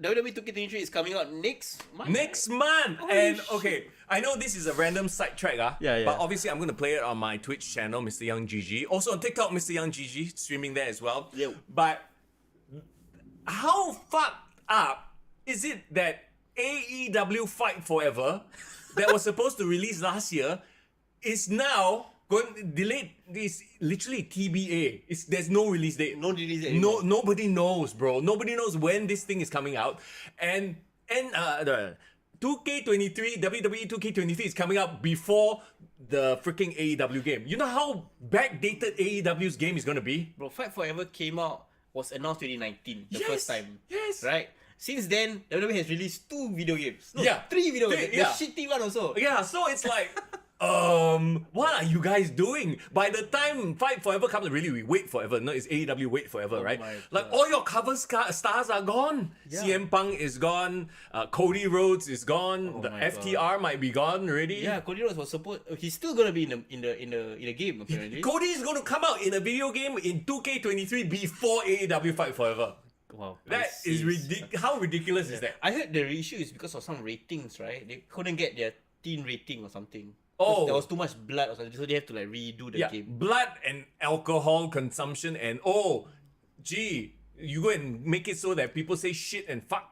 WWE 2K23 is coming out next month. Next month. Holy And shit. okay, I know this is a random sidetrack, Yeah. but obviously I'm gonna play it on my Twitch channel, Mr. Young GG. Also on TikTok, Mr. Young GG, streaming there as well. Yeah. But how fucked up is it that AEW Fight Forever, that was supposed to release last year, is now Delayed is literally TBA. There's no release date. No release date No, anymore. nobody knows, bro. Nobody knows when this thing is coming out. And the 2K23, WWE 2K23 is coming out before the freaking AEW game. You know how backdated AEW's game is gonna be? Bro, Fight Forever came out, was announced 2019, the Yes, first time. yes. Right? Since then, WWE has released 2 video games. No, Yeah. 3 video Three, games. yeah. The shitty one also. Yeah, so it's like, what are you guys doing? By the time Fight Forever comes, really, we wait forever. No, it's AEW wait forever, right? my Like God. all your cover stars are gone. Yeah. CM Punk is gone. Cody Rhodes is gone. the my FTR might be gone already. Yeah, Cody Rhodes was supposed. He's still gonna be in the game apparently. Cody is going to come out in a video game in 2K23 before AEW Fight Forever. Wow, That is ridiculous. How ridiculous is that? I heard the issue is because of some ratings, right? They couldn't get their teen rating or something. Oh. There was too much blood or something, so they have to like redo the Yeah, game. blood and alcohol consumption, and you go and make it so that people say shit and fuck.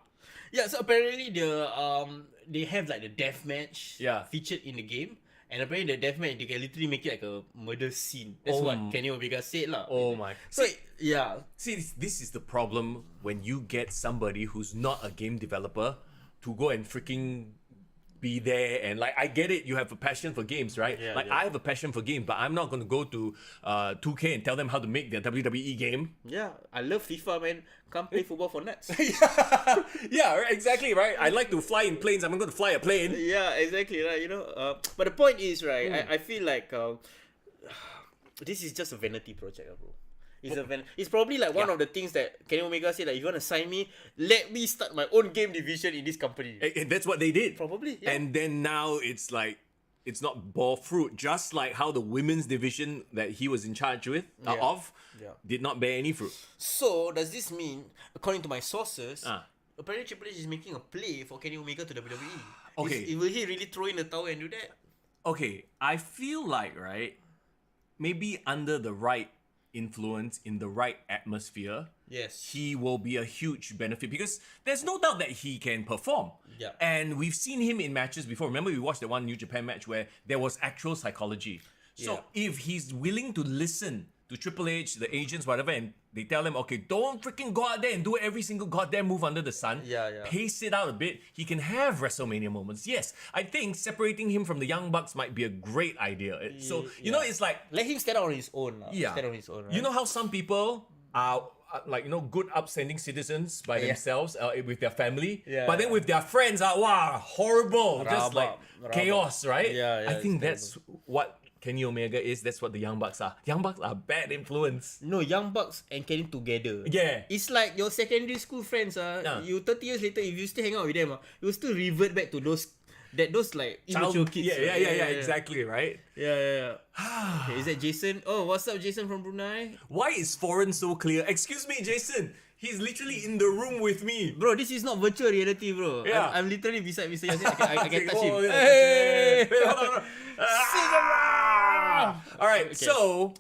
Yeah, so apparently they have like the death match Yeah. featured in the game. And apparently the death match they can literally make it like a murder scene. That's Oh what m- Kenny Omega said lah. Oh my. So yeah. See, this is the problem when you get somebody who's not a game developer to go and freaking be there, and like I get it, you have a passion for games, right? Yeah, like yeah. I have a passion for games, but I'm not gonna go to 2K and tell them how to make their WWE game. Yeah. I love FIFA, man. Come play football for nuts. Yeah, right, exactly, right. I like to fly in planes. I'm going to fly a plane. Yeah, exactly, right. You know, but the point is, right, I feel like this is just a vanity project, bro. It's probably like one Yeah. of the things that Kenny Omega said, like, if you want to sign me, let me start my own game division in this company. That's what they did. Probably, yeah. And then now it's like, it's not bore fruit, just like how the women's division that he was in charge with, of, Yeah. did not bear any fruit. So, does this mean, according to my sources, Ah. apparently Triple H is making a play for Kenny Omega to WWE? Okay. Will he really throw in the towel and do that? Okay, I feel like, right, maybe under the right influence, in the right atmosphere, Yes. he will be a huge benefit because there's no doubt that he can perform. Yeah. And we've seen him in matches before. Remember, we watched the one New Japan match where there was actual psychology. So if he's willing to listen to Triple H, the agents, whatever, and they tell him, okay, don't freaking go out there and do every single goddamn move under the sun. Yeah. Pace it out a bit. He can have WrestleMania moments. Yes, I think separating him from the Young Bucks might be a great idea. So, you know, it's like, Let him stand out on his own. yeah. Stand on his own, right? You know how some people are like, you know, good upstanding citizens by themselves with their family, Yeah. but then with their friends are horrible, just like Rabak. chaos, right? Yeah, I it's think that's what Kenny Omega is. That's what the Young Bucks are. Young Bucks are bad influence. No, Young Bucks and Kenny together. Yeah. It's like your secondary school friends. You 30 years later, if you still hang out with them, you still revert back to those like immature kids. Yeah, exactly, right? Yeah. Okay, is that Jason? Oh, what's up, Jason from Brunei? Why is foreign so clear? Excuse me, Jason. He's literally in the room with me. Bro, this is not virtual reality, bro. Yeah. I'm literally beside Mr. Yasin. I can touch him. Oh, yeah. Hey! Hold on. All right, so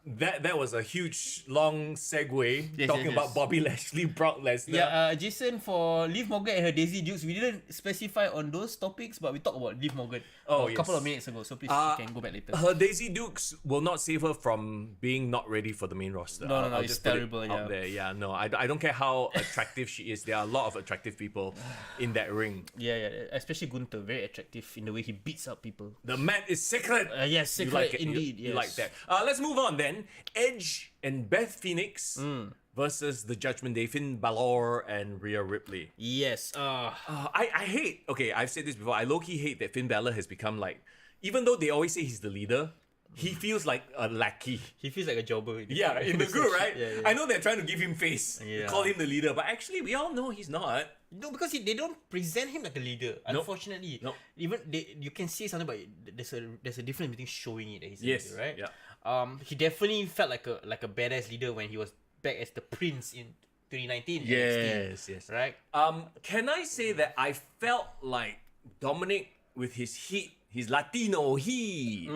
that was a huge long segue talking yes. about Bobby Lashley, Brock Lesnar. Yeah, Jason, for Liv Morgan and her Daisy Dukes, we didn't specify on those topics, but we talked about Liv Morgan a couple of minutes ago, so please you can go back later. Her Daisy Dukes will not save her from being not ready for the main roster. No, I'll it's just put it terrible, out there. Yeah, no, I don't care how attractive she is. There are a lot of attractive people in that ring. Yeah, especially Gunther, very attractive in the way he beats up people. The mat is sacred. Yes, You secret like it. indeed. You Yes. like that. Let's move on then. Edge and Beth Phoenix versus the Judgment Day, Finn Balor and Rhea Ripley. Yes. I hate. Okay, I've said this before. I low-key hate that Finn Balor has become like, even though they always say he's the leader, he feels like a lackey. He feels like a jobber. Yeah, in the group, right? Yeah. I know they're trying to give him face, Yeah. call him the leader, but actually we all know he's not. No, because they don't present him like a leader. Unfortunately, Nope. Even you can say something, but there's a difference between showing it that he's a Yes, leader, right? yeah. He definitely felt like a badass leader when he was back as the Prince in 2019. NXT, Yes. right. Can I say that I felt like Dominic with his heat, his Latino heat,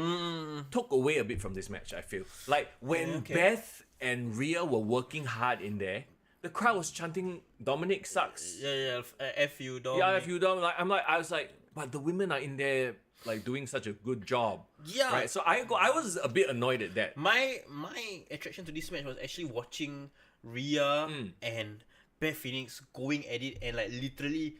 took away a bit from this match, I feel. Like when Beth and Rhea were working hard in there, the crowd was chanting Dominic sucks. Yeah. F you, dog. Yeah, if you don't like, I was like, but the women are in there like doing such a good job. Yeah. Right. So I was a bit annoyed at that. My attraction to this match was actually watching Rhea and Beth Phoenix going at it and like literally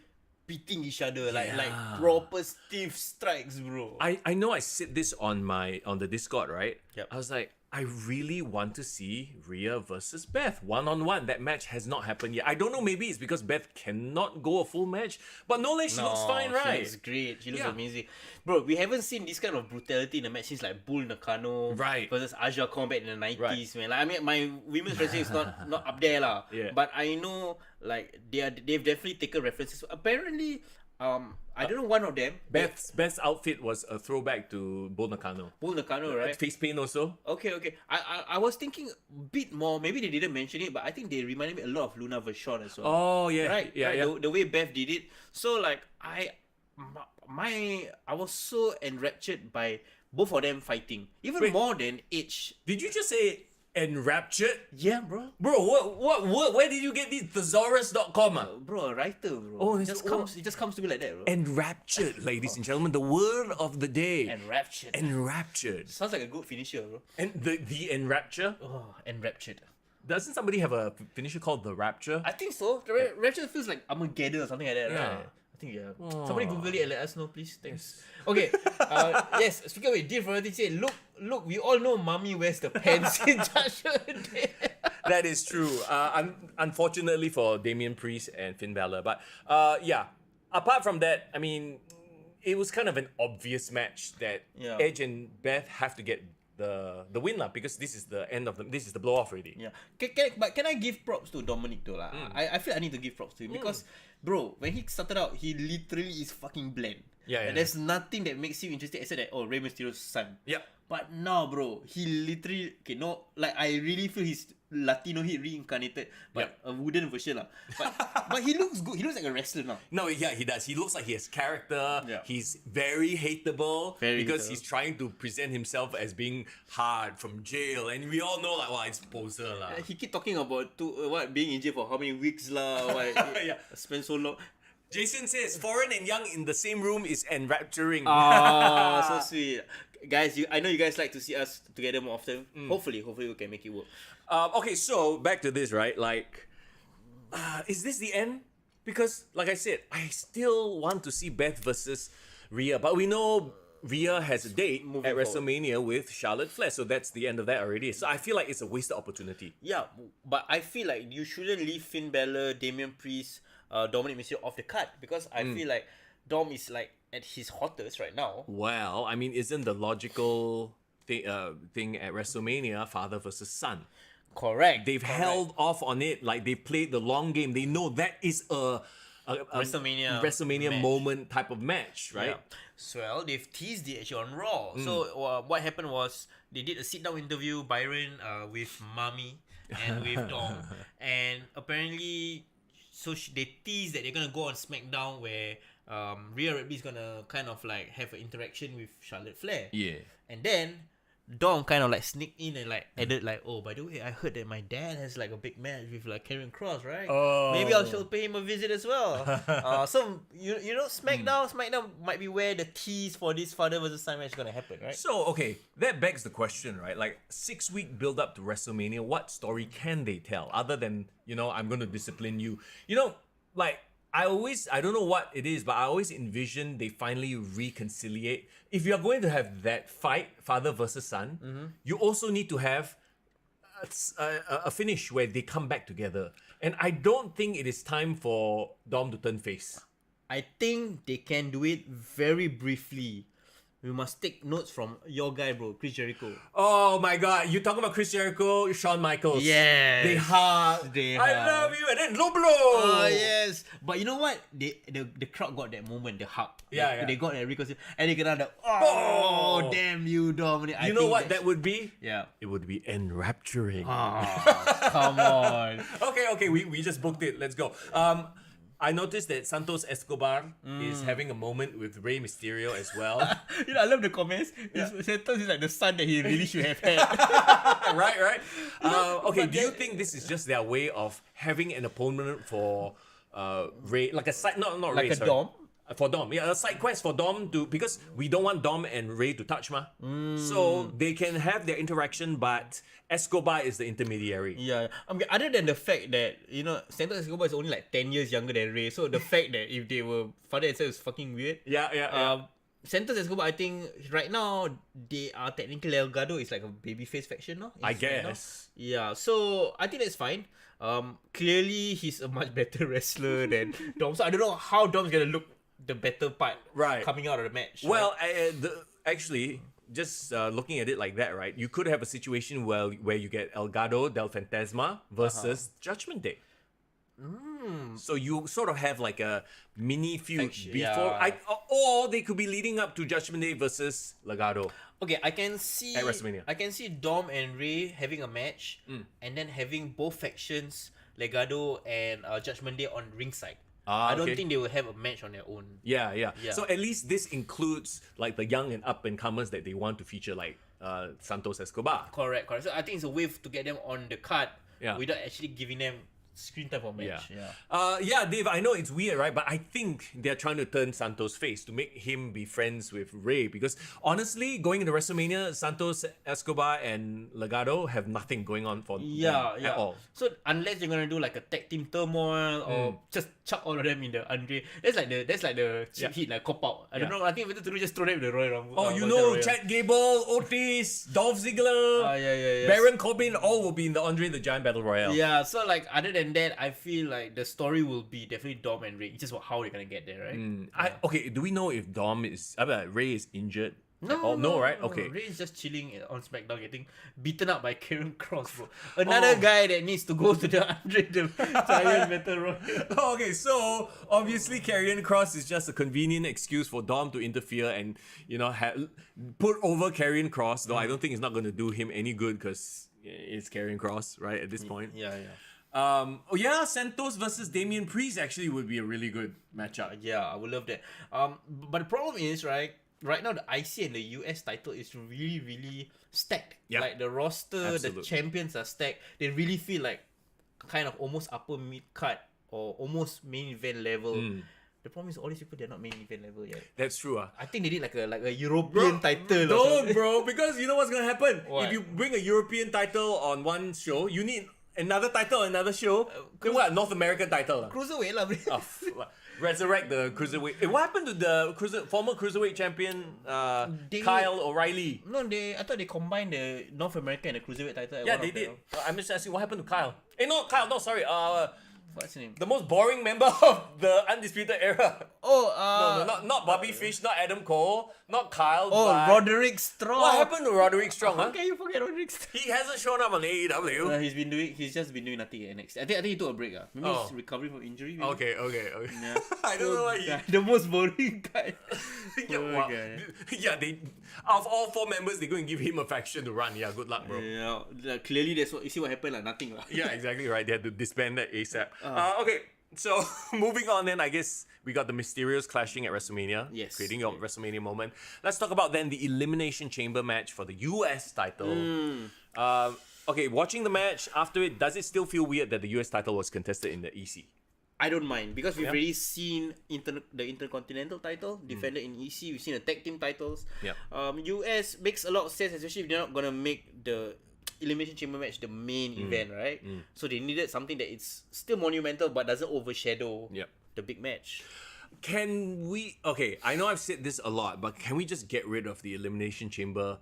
beating each other like proper stiff strikes, bro. I know I said this on the Discord, right? Yep. I was like, I really want to see Rhea versus Beth one-on-one. That match has not happened yet. I don't know, maybe it's because Beth cannot go a full match. But no, she looks fine, right? She looks great. She looks amazing. Bro, we haven't seen this kind of brutality in a match since like Bull Nakano versus Aja Combat in the 90s, man. Like, I mean, my women's wrestling is not up there, lah. Yeah. But I know, like, they've definitely taken references. Apparently, I don't know, one of them. Beth's outfit was a throwback to Bull Nakano. Bull Nakano, right? Face paint also. Okay. I was thinking a bit more. Maybe they didn't mention it, but I think they reminded me a lot of Luna Vachon as well. Oh yeah, right. yeah. The way Beth did it. So like I was so enraptured by both of them fighting, even more than Edge. Did you just say enraptured? Yeah, bro. Bro, what? Where did you get these thesaurus.com? Bro, a writer, bro. Oh, it just comes to me like that, bro. Enraptured, ladies and gentlemen, the word of the day. Enraptured. Enraptured. Sounds like a good finisher, bro. And the enrapture? Oh, enraptured. Doesn't somebody have a finisher called the rapture? I think so. The rapture feels like Armageddon or something like that, Yeah. right? I think Somebody Google it and let us know, please. Thanks. Okay. Yes. Speaking of it, Dear Variety said, look. We all know Mommy wears the pants in Judgment Day. That is true. Unfortunately for Damian Priest and Finn Balor, but yeah. Apart from that, I mean, it was kind of an obvious match that Edge and Beth have to get the win lah, because this is the end of this is the blow off already. Yeah. But can I give props to Dominic though lah? I feel I need to give props to him because bro, when he started out, he literally is fucking bland. Yeah. And there's nothing that makes him interesting except that Rey Mysterio's son. Yep. But now, bro, he literally I really feel he's Latino hit reincarnated, but a wooden version lah. But he looks good. He looks like a wrestler now. No, yeah, he does. He looks like he has character. Yeah. He's very hateable because he's trying to present himself as being hard from jail, and we all know like, wow, it's poser lah. He keep talking about being in jail for how many weeks lah. Spend so long. Jason says foreign and young in the same room is enrapturing. Oh, so sweet. Guys, I know you guys like to see us together more often. Hopefully we can make it work. Okay, so back to this, right? Like, is this the end? Because, like I said, I still want to see Beth versus Rhea, but we know Rhea has a date at WrestleMania with Charlotte Flair, so that's the end of that already. So I feel like it's a wasted opportunity. Yeah, but I feel like you shouldn't leave Finn Balor, Damian Priest, Dominic Mysterio off the card, because I feel like Dom is like at his hottest right now. Well, I mean, isn't the logical thing at WrestleMania father versus son? Correct. They've held off on it, like they played the long game. They know that is a WrestleMania moment type of match, right? Yeah. So, well, they've teased it actually on Raw. So what happened was they did a sit-down interview, Byron, with Mami and with Dom, and apparently, they teased that they're gonna go on SmackDown where Rhea Ripley is gonna kind of like have an interaction with Charlotte Flair. Yeah. And then Dom kind of like sneaked in and like added like, oh, by the way, I heard that my dad has like a big match with like Karrion Kross, right? Oh. Maybe I shall pay him a visit as well. So you know, SmackDown might be where the tease for this father versus son match is gonna happen, right? So okay, that begs the question, right? Like 6-week build up to WrestleMania, what story can they tell other than, I'm gonna discipline you? Like I don't know what it is, but I always envision they finally reconciliate. If you're going to have that fight, father versus son, you also need to have a finish where they come back together. And I don't think it is time for Dom to turn face. I think they can do it very briefly. We must take notes from your guy, bro, Chris Jericho. Oh my god, you talking about Chris Jericho, Shawn Michaels. Yes. They hug. I love you, and then low blow. Oh, yes. But you know what? The crowd got that moment, the hug. Yeah. They got that reconciliation. And they got the, oh, damn you, Dominic. You know what that would be? Yeah. It would be enrapturing. Oh, come on. Okay, we just booked it. Let's go. I noticed that Santos Escobar is having a moment with Rey Mysterio as well. I love the comments. Santos is like the son that he really should have had. right. Okay, do you think this is just their way of having an opponent for Rey, like a side, not like Rey, a sorry. Dom? For Dom, yeah, a side quest for Dom to, because we don't want Dom and Ray to touch so they can have their interaction, but Escobar is the intermediary. Yeah, other than the fact that Santos Escobar is only like 10 years younger than Ray, so the fact that if they were father and son is fucking weird. Yeah. Santos Escobar, I think right now they are technically Delgado is like a babyface faction now. I guess. Yeah, so I think that's fine. Clearly he's a much better wrestler than Dom. So I don't know how Dom's gonna look the better part coming out of the match. Well, actually, just looking at it like that, right? You could have a situation where you get Elgado del Fantasma versus Judgment Day. So you sort of have like a mini feud before, or they could be leading up to Judgment Day versus Legado. Okay, I can see at WrestleMania. I can see Dom and Ray having a match, and then having both factions, Legado and Judgment Day, on ringside. I don't think they will have a match on their own. Yeah. So at least this includes like the young and up and comers that they want to feature, like Santos Escobar. Correct. So I think it's a way to get them on the card without actually giving them screen time for match. Yeah, Dave, I know it's weird, right? But I think they're trying to turn Santos face to make him be friends with Ray, because honestly, going into WrestleMania, Santos Escobar and Legado have nothing going on for them at all. So unless you're gonna do like a tag team turmoil or just chuck all of them in the Andre, that's like the cheap hit, like cop out. I don't know. I think better to do just throw them in the Royal Rumble. Chad Gable, Otis, Dolph Ziggler, Baron Corbin, all will be in the Andre the Giant Battle Royale. Yeah, so like other than that, I feel like the story will be definitely Dom and Ray. It's just how they're gonna get there, right? Okay, do we know if Ray is injured? No, right? Okay. Ray is just chilling on SmackDown, getting beaten up by Karrion Kross, bro. Another guy that needs to go to the Andre the Giant Battle Royale. Okay, so obviously Karrion Kross is just a convenient excuse for Dom to interfere and put over Karrion Kross. Though I don't think it's not going to do him any good, because it's Karrion Kross, right? At this point. Santos versus Damian Priest actually would be a really good matchup. Yeah, I would love that. But the problem is, right now the IC and the US title is really, really stacked. Yep. Like the roster, Absolutely. the champions are stacked. They really feel like kind of almost upper mid card or almost main event level. The problem is all these people, they're not main event level yet. That's true. I think they need like a European title. No, bro, because you know what's gonna happen? What? If you bring a European title on one show, you need another title on another show. North American title. Cruiserweight lah. Resurrect the cruiserweight. What happened to the former cruiserweight champion Kyle O'Reilly? No, I thought they combined the North American and the cruiserweight title. Yeah, they did. I'm just asking what happened to Kyle. Sorry. What's his name? The most boring member of the Undisputed Era. Oh, not Bobby Fish, not Adam Cole, not Kyle. Roderick Strong. What happened to Roderick Strong? How can you forget Roderick Strong? He hasn't shown up on AEW. He's just been doing nothing at NXT. I think he took a break. Maybe he's recovering from injury. Maybe? Okay. Yeah. I don't know why the most boring guy. They out of all 4 members, they're going to give him a faction to run. Yeah, good luck, bro. Yeah, clearly that's what you see what happened. Nothing. Yeah, exactly right. They had to disband that ASAP. Okay, so moving on then, I guess we got the Mysterios clashing at WrestleMania. Yes. Creating your WrestleMania moment. Let's talk about then the Elimination Chamber match for the US title. Okay, watching the match after it, does it still feel weird that the US title was contested in the EC? I don't mind, because we've already seen the Intercontinental title defended in EC. We've seen the tag team titles. US makes a lot of sense, especially if they're not gonna make the Elimination Chamber match the main event, right? So they needed something that is still monumental but doesn't overshadow the big match. Can we... Okay, I know I've said this a lot, but can we just get rid of the Elimination Chamber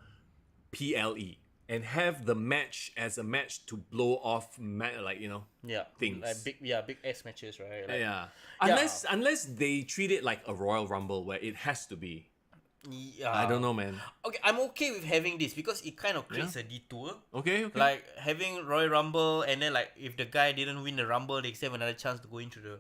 PLE and have the match as a match to blow off, things? Like big ass matches, right? Unless they treat it like a Royal Rumble where it has to be. Yeah. I don't know, man. Okay, I'm okay with having this because it kind of creates a detour. Okay. Like having Royal Rumble, and then like if the guy didn't win the Rumble, they still have another chance to go into the.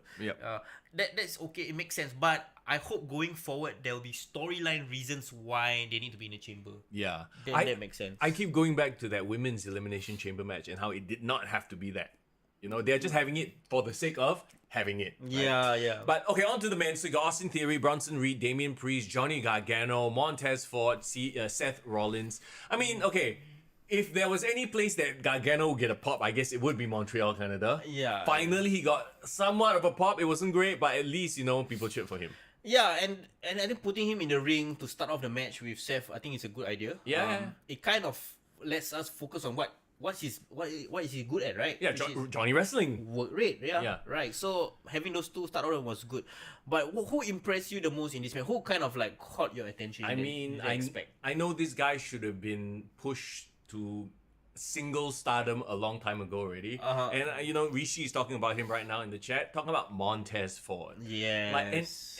That's okay. It makes sense, but I hope going forward there will be storyline reasons why they need to be in the chamber. Yeah, then that makes sense. I keep going back to that women's Elimination Chamber match and how it did not have to be that. They're just having it for the sake of having it. Right? Yeah. But okay, on to the men. So you got Austin Theory, Bronson Reed, Damian Priest, Johnny Gargano, Montez Ford, Seth Rollins. I mean, okay, if there was any place that Gargano would get a pop, I guess it would be Montreal, Canada. Yeah. Finally, he got somewhat of a pop. It wasn't great, but at least, people cheered for him. Yeah, and I think putting him in the ring to start off the match with Seth, I think it's a good idea. Yeah. It kind of lets us focus on what is he good at, right? Yeah, Which is Johnny Wrestling. work rate, Yeah. right. So having those two start order was good. But who impressed you the most in this match? Who kind of like caught your attention? I mean, I know this guy should have been pushed to single stardom a long time ago already. And Rishi is talking about him right now in the chat, talking about Montez Ford. Yes. Like,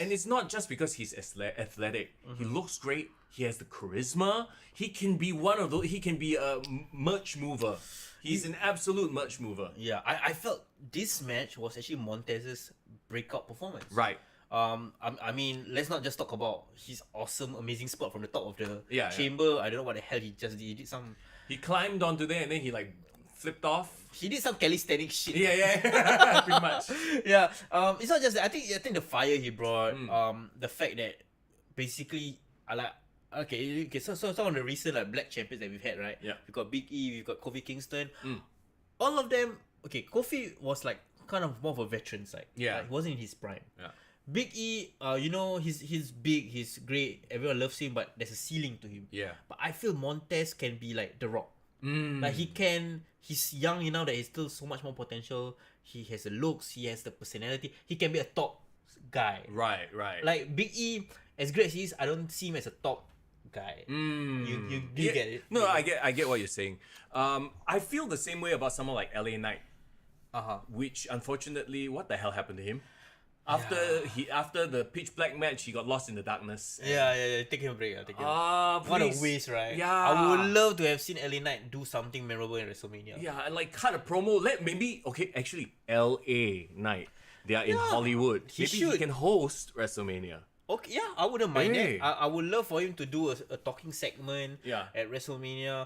and it's not just because he's athletic. He looks great. He has the charisma. He can be one of those. He can be a merch mover. He's an absolute merch mover. Yeah, I felt this match was actually Montez's breakout performance. Right. I mean, let's not just talk about his awesome, amazing spot from the top of the Yeah. chamber. I don't know what the hell he just did. He did some. He climbed onto there and then he like flipped off. He did some calisthenic shit. Yeah, pretty much. Yeah. It's not just that. I think the fire he brought. The fact that basically, I like. Okay. So some of the recent like black champions that we've had, right? Yeah. We've got Big E. We've got Kofi Kingston. All of them. Okay, Kofi was like kind of more of a veteran side. Yeah. Like, he wasn't in his prime. Yeah. Big E, he's big, he's great, everyone loves him, but there's a ceiling to him. Yeah. But I feel Montez can be like The Rock. Like he's young enough that he's still so much more potential. He has the looks, he has the personality. He can be a top guy. Right. Like Big E, as great as he is, I don't see him as a top guy. You get it? No, I get what you're saying. I feel the same way about someone like LA Knight. Which unfortunately, what the hell happened to him? After the pitch black match, he got lost in the darkness. Yeah. Take him a break. What a please. waste, right? Yeah. I would love to have seen LA Knight do something memorable in WrestleMania. Yeah, and like cut a promo. Actually, LA Knight. They are in Hollywood. Maybe he should. can host WrestleMania. Okay, yeah, I wouldn't mind Hey. that. I would love for him to do a talking segment Yeah. at WrestleMania.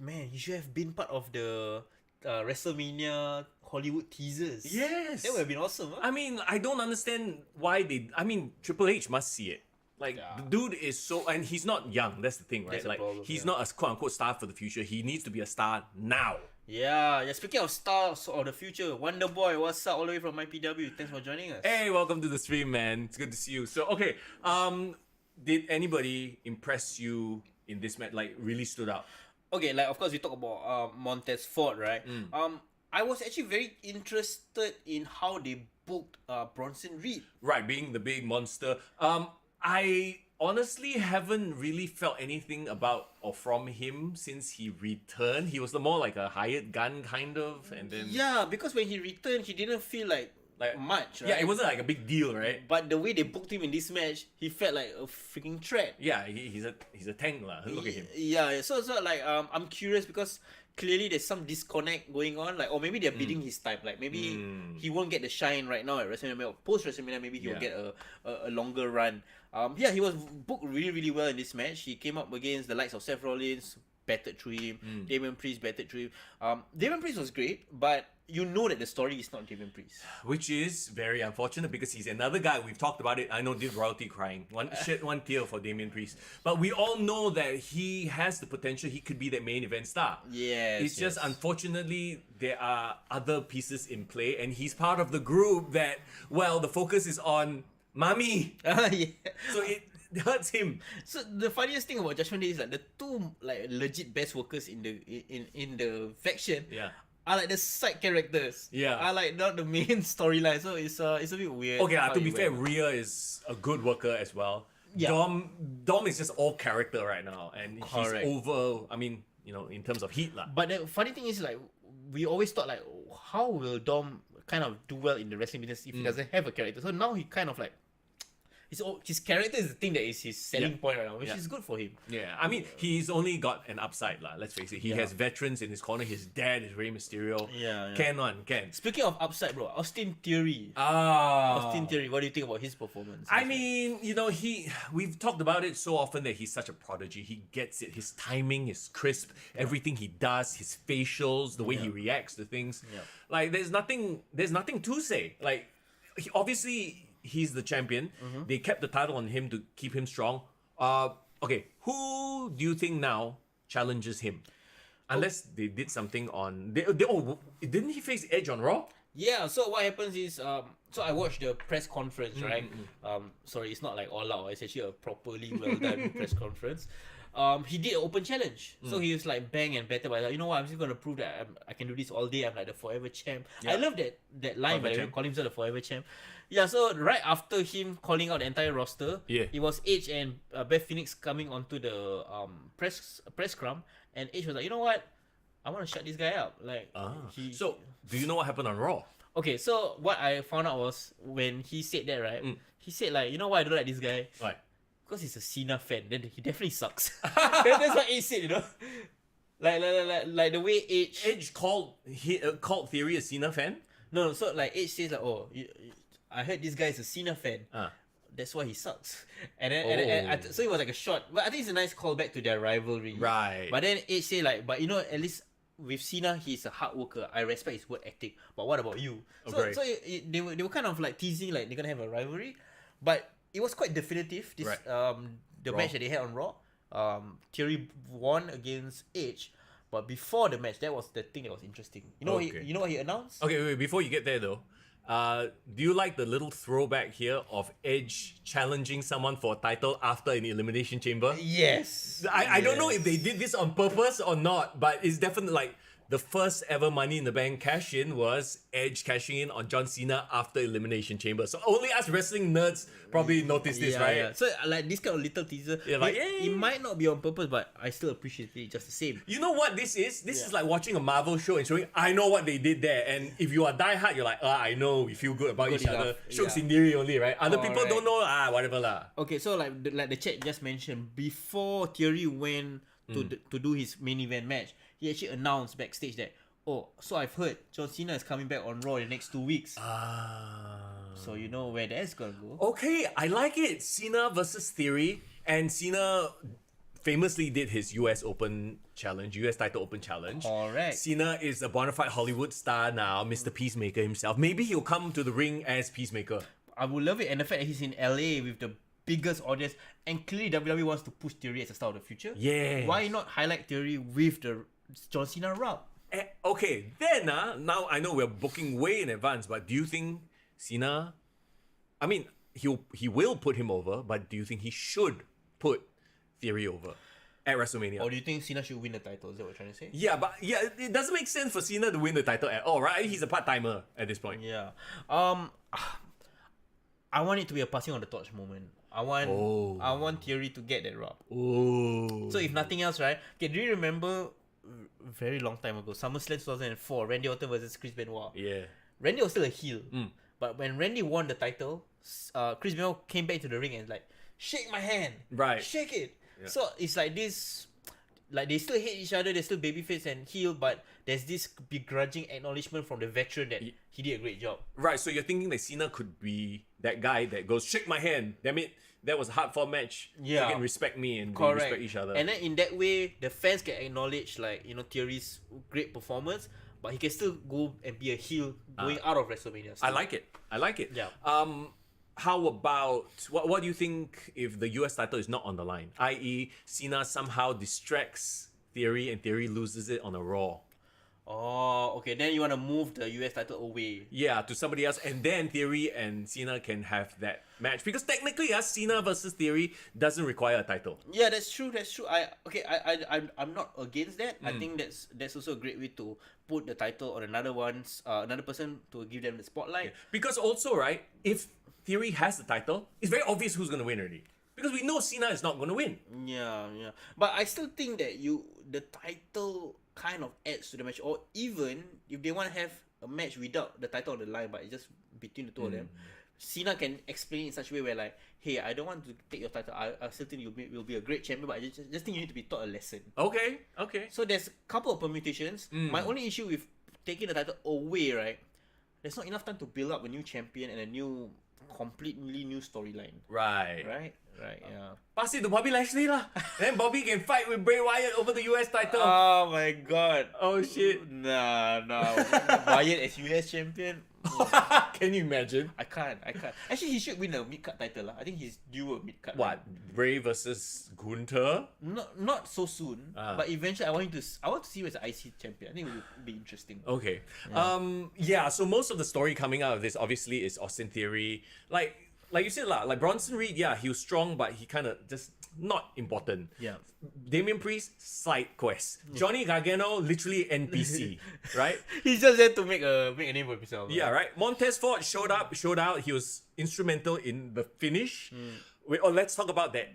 Man, he should have been part of the WrestleMania Hollywood teasers. Yes. That would have been awesome. Huh? I mean, I don't understand why they. I mean, Triple H must see it. Like, the dude is so, and he's not young. That's the thing, right? That's the Like, problem, he's yeah. not a quote unquote star for the future. He needs to be a star now. Yeah. Speaking of stars of the future, Wonder Boy, what's up all the way from IPW? Thanks for joining us. Hey, welcome to the stream, man. It's good to see you. So, okay, did anybody impress you in this match? Like, really stood out? Okay, like of course we talk about Montez Ford, right? I was actually very interested in how they booked Bronson Reed. Right, being the big monster. I honestly haven't really felt anything about or from him since he returned. He was more like a hired gun kind of, and then Yeah, because when he returned, he didn't feel like much, right? yeah, it wasn't like a big deal, right? But the way they booked him in this match, he felt like a freaking threat. Yeah, he's a tank lah. Look at him. Yeah. So like I'm curious because clearly there's some disconnect going on, like or maybe they're bidding his time. Like maybe he won't get the shine right now at WrestleMania. Post WrestleMania, maybe he will get a longer run. Yeah, he was booked really, really well in this match. He came up against the likes of Seth Rollins, battered through him. Damian Priest battered through him. Damian Priest was great, but you know that the story is not Damian Priest. Which is very unfortunate because he's another guy. We've talked about it. I know this royalty crying. One tear for Damian Priest. But we all know that he has the potential. He could be that main event star. Yes. It's just unfortunately there are other pieces in play, and he's part of the group that the focus is on Mami. Yeah. So it hurts him. So the funniest thing about Judgment Day is like the two like legit best workers in the faction are like the side characters. Yeah. Are like not the main storyline. So it's a bit weird. Okay, how to it be fair, went. Rhea is a good worker as well. Yeah. Dom is just all character right now, and Correct. he's over. I mean, in terms of heat lah. But the funny thing is like we always thought like how will Dom kind of do well in the wrestling business if he doesn't have a character? So now he kind of like his character is the thing that is his selling point right now, which is good for him. Yeah, I mean, he's only got an upside lah. Let's face it. He has veterans in his corner. His dad is Rey Mysterio. Yeah. Can. Speaking of upside, bro, Austin Theory. Ah. Austin Theory, what do you think about his performance? I mean, we've talked about it so often that he's such a prodigy. He gets it. His timing is crisp. Everything he does, his facials, the way he reacts to things. Yeah. Like there's nothing to say. Like obviously he's the champion. They kept the title on him to keep him strong. Okay, who do you think now challenges him? Unless they did something on didn't he face Edge on Raw? Yeah, so what happens is so I watched the press conference, right? Sorry, it's not like all out, it's actually a properly well done press conference. He did an open challenge. So he was like bang and better by like, you know what, I'm just gonna prove that I can do this all day. I'm like the forever champ. I love that line by the way, call himself the forever champ. Yeah, so right after him calling out the entire roster, it was Edge and Beth Phoenix coming onto the press scrum, and Edge was like, you know what? I want to shut this guy up. Like, So, do you know what happened on Raw? okay, so what I found out was when he said that, right? He said like, you know why I don't like this guy? Right. Because he's a Cena fan. Then he definitely sucks. That's what Edge said, you know. Like the way Edge called Theory a Cena fan? No, so like Edge says like, oh, I heard this guy is a Cena fan. That's why he sucks. And then, so it was like a short, but I think it's a nice callback to their rivalry. Right. But then Edge say like, but you know, at least with Cena, he's a hard worker. I respect his work ethic. But what about you? Okay. So they were kind of like teasing like they're gonna have a rivalry, but it was quite definitive. This the match that they had on Raw. Theory won against Edge, but before the match, that was the thing that was interesting. You know, you know what he announced? Okay, wait, before you get there though, do you like the little throwback here of Edge challenging someone for a title after an Elimination Chamber? Yes. I don't know if they did this on purpose or not, but it's definitely like the first ever Money in the Bank cash in was Edge cashing in on John Cena after Elimination Chamber. So only us wrestling nerds probably noticed this, right? Yeah. So like this kind of little teaser, it might not be on purpose, but I still appreciate it just the same. You know what this is? This is like watching a Marvel show and showing, I know what they did there. And if you are diehard, you're like, I know, we feel good about each other. Show Sindiri only, right? Other people don't know, whatever lah. Okay, so like the chat just mentioned, before Theory went to do his main event match, he actually announced backstage that, so I've heard John Cena is coming back on Raw in the next 2 weeks. So you know where that's gonna go. Okay, I like it. Cena versus Theory, and Cena famously did his US Open challenge, US title open challenge. Correct. Cena is a bona fide Hollywood star now, Mr. Peacemaker himself. Maybe he'll come to the ring as Peacemaker. I would love it, and the fact that he's in LA with the biggest audience, and clearly WWE wants to push Theory as a star of the future. Yeah. Why not highlight Theory with the John Cena rub? Okay, then now I know we're booking way in advance, but do you think Cena? I mean, he will put him over, but do you think he should put Theory over at WrestleMania? Or do you think Cena should win the title? Is that what you're trying to say? Yeah, but it doesn't make sense for Cena to win the title at all, right? He's a part-timer at this point. Yeah. I want it to be a passing on the torch moment. I want Theory to get that rub. Oh. So if nothing else, right? Okay, do you remember very long time ago, SummerSlam 2004, Randy Orton versus Chris Benoit? Yeah. Randy was still a heel. But when Randy won the title, Chris Benoit came back to the ring and like, shake my hand. Right. Shake it. Yeah. So it's like this, like they still hate each other, they're still babyface and heel, but there's this begrudging acknowledgement from the veteran that he did a great job. Right, so you're thinking that Cena could be that guy that goes, shake my hand. Damn it, that was a hard-fought match. Yeah. You can respect me and we Correct. respect each other. And then in that way, the fans can acknowledge like, you know, Theory's great performance, but he can still go and be a heel going out of WrestleMania. I like it. Yeah. How about, what do you think if the US title is not on the line? I.e., Cena somehow distracts Theory and Theory loses it on a Raw. Oh, okay. Then you want to move the US title away. Yeah, to somebody else. And then Theory and Cena can have that match. Because technically, Cena versus Theory doesn't require a title. Yeah, that's true. I'm not against that. I think that's also a great way to put the title on another person to give them the spotlight. Yeah. Because also, right, if Theory has the title, it's very obvious who's going to win already. Because we know Cena is not going to win. Yeah. But I still think that the title kind of adds to the match, or even if they want to have a match without the title on the line, but it's just between the two of them, Cena can explain it in such a way where like, hey, I don't want to take your title. I still think you'll be a great champion, but I just think you need to be taught a lesson. Okay. So there's a couple of permutations. My only issue with taking the title away, right? There's not enough time to build up a new champion and a completely new storyline. Right. Right? Right, yeah. Pass it to Bobby Lashley lah. Then Bobby can fight with Bray Wyatt over the US title. Oh my god. Oh shit. Nah. Wyatt as US champion. Can you imagine? I can't. Actually, he should win a mid-card title lah. I think he's due a mid-card. What? Bray versus Gunther? Not so soon, but eventually I want to see him as an IC champion. I think it would be interesting. Okay. Yeah, so most of the story coming out of this obviously is Austin Theory. Like you said, like Bronson Reed, yeah, he was strong, but he kind of just not important. Yeah. Damian Priest, side quest. Johnny Gargano, literally NPC, right? He's just there to make a name for himself. Yeah, right. Montez Ford showed out. He was instrumental in the finish. Let's talk about that.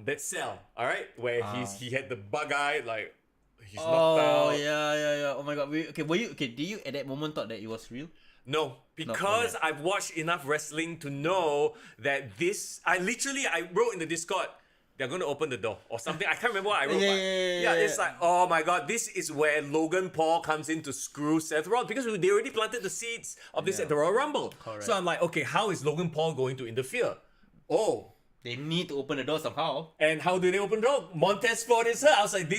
That cell, all right, where he had the bug eye, like he's knocked out. Oh yeah. Oh my god. Did you at that moment thought that it was real? No, because I've watched enough wrestling to know that this. I wrote in the Discord, they're going to open the door or something. I can't remember what I wrote. Yeah, it's like, oh my god, this is where Logan Paul comes in to screw Seth Rollins because they already planted the seeds of this at the Royal Rumble. Correct. So I'm like, okay, how is Logan Paul going to interfere? Oh. They need to open the door somehow. And how do they open the door? Montez Ford is her. I was like,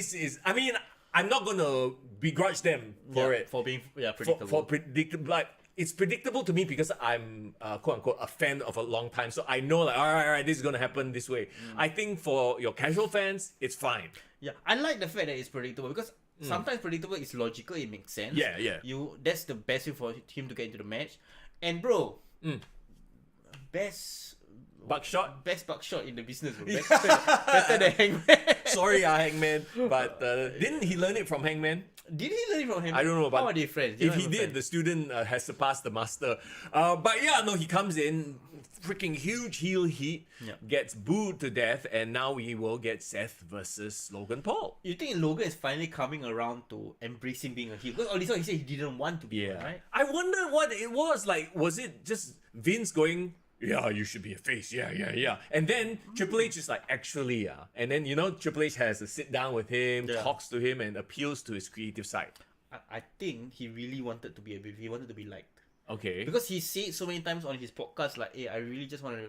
I'm not going to begrudge them for it. For being predictable. For predictable, like, it's predictable to me because I'm quote unquote a fan of a long time. So I know like all right, this is gonna happen this way. I think for your casual fans, it's fine. Yeah, I like the fact that it's predictable because sometimes predictable is logical. It makes sense. Yeah. That's the best way for him to get into the match. And bro, best buckshot in the business, bro. Better than Hangman. Sorry, Hangman, but didn't he learn it from Hangman? Did he learn it from him? I don't know, but how are they friends? If he did, the student has surpassed the master. But yeah, no, he comes in, freaking huge heel heat, gets booed to death, and now we will get Seth versus Logan Paul. You think Logan is finally coming around to embracing being a heel? Because all this while he said he didn't want to be one, right? I wonder what it was like. Was it just Vince going, yeah, you should be a face. Yeah. And then Triple H is like, actually, yeah. And then, Triple H has a sit down with him, talks to him, and appeals to his creative side. I think he really wanted to be a baby. He wanted to be liked. Okay. Because he said so many times on his podcast, like, hey, I really just want to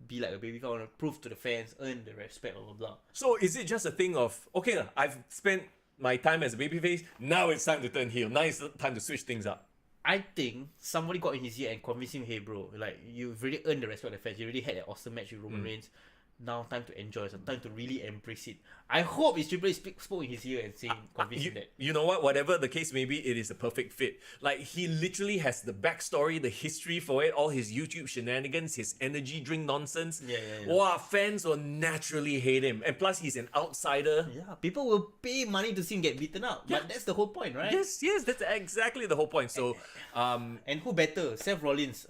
be like a baby. I want to prove to the fans, earn the respect, blah, blah, blah. So is it just a thing of, okay, I've spent my time as a babyface, now it's time to turn heel. Now it's time to switch things up. I think somebody got in his ear and convinced him, hey bro, like you've really earned the respect of the fans. You already had an awesome match with Roman Reigns. Now time to enjoy it. Time to really embrace it. I hope it's Triple H spoke in his ear and saying, convincing that. You know what? Whatever the case may be, it is a perfect fit. Like he literally has the backstory, the history for it, all his YouTube shenanigans, his energy drink nonsense. Yeah. Wow, fans will naturally hate him. And plus he's an outsider. Yeah, people will pay money to see him get beaten up. Yeah. But that's the whole point, right? Yes, that's exactly the whole point. So and who better? Seth Rollins,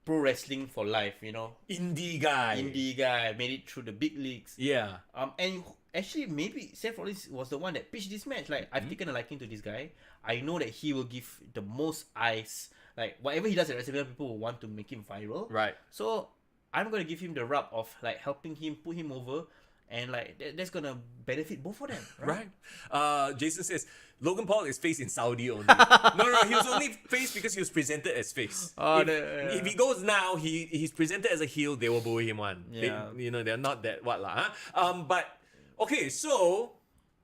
pro wrestling for life, indie guy, made it through the big leagues. Yeah. And actually maybe Seth Rollins was the one that pitched this match. Like I've taken a liking to this guy. I know that he will give the most eyes. Like whatever he does at WrestleMania, people will want to make him viral. Right. So I'm gonna give him the rub of like helping him put him over. And like that's gonna benefit both of them, right? Jason says Logan Paul is face in Saudi only. no, he was only face because he was presented as face. If he goes now, he's presented as a heel. They will boo him one. Yeah. They're not that what lah. But okay, so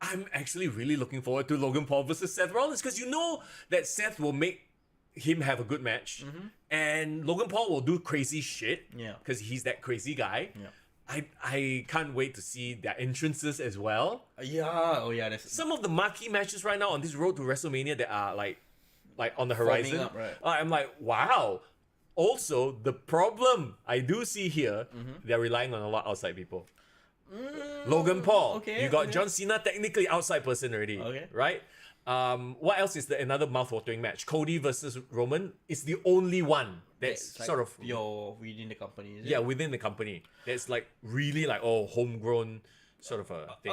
I'm actually really looking forward to Logan Paul versus Seth Rollins because you know that Seth will make him have a good match, and Logan Paul will do crazy shit. Yeah, because he's that crazy guy. Yeah. I can't wait to see their entrances as well. That's some of the marquee matches right now on this road to WrestleMania that are like on the horizon. Up, right? I'm like, wow. Also, the problem I do see here, they're relying on a lot of outside people. Logan Paul. You got John Cena, technically outside person already. Okay. Right? What else is another mouth-watering match? Cody versus Roman is the only one that's like sort of you're within the company. Is it? Yeah, within the company. That's like really like homegrown sort of a thing.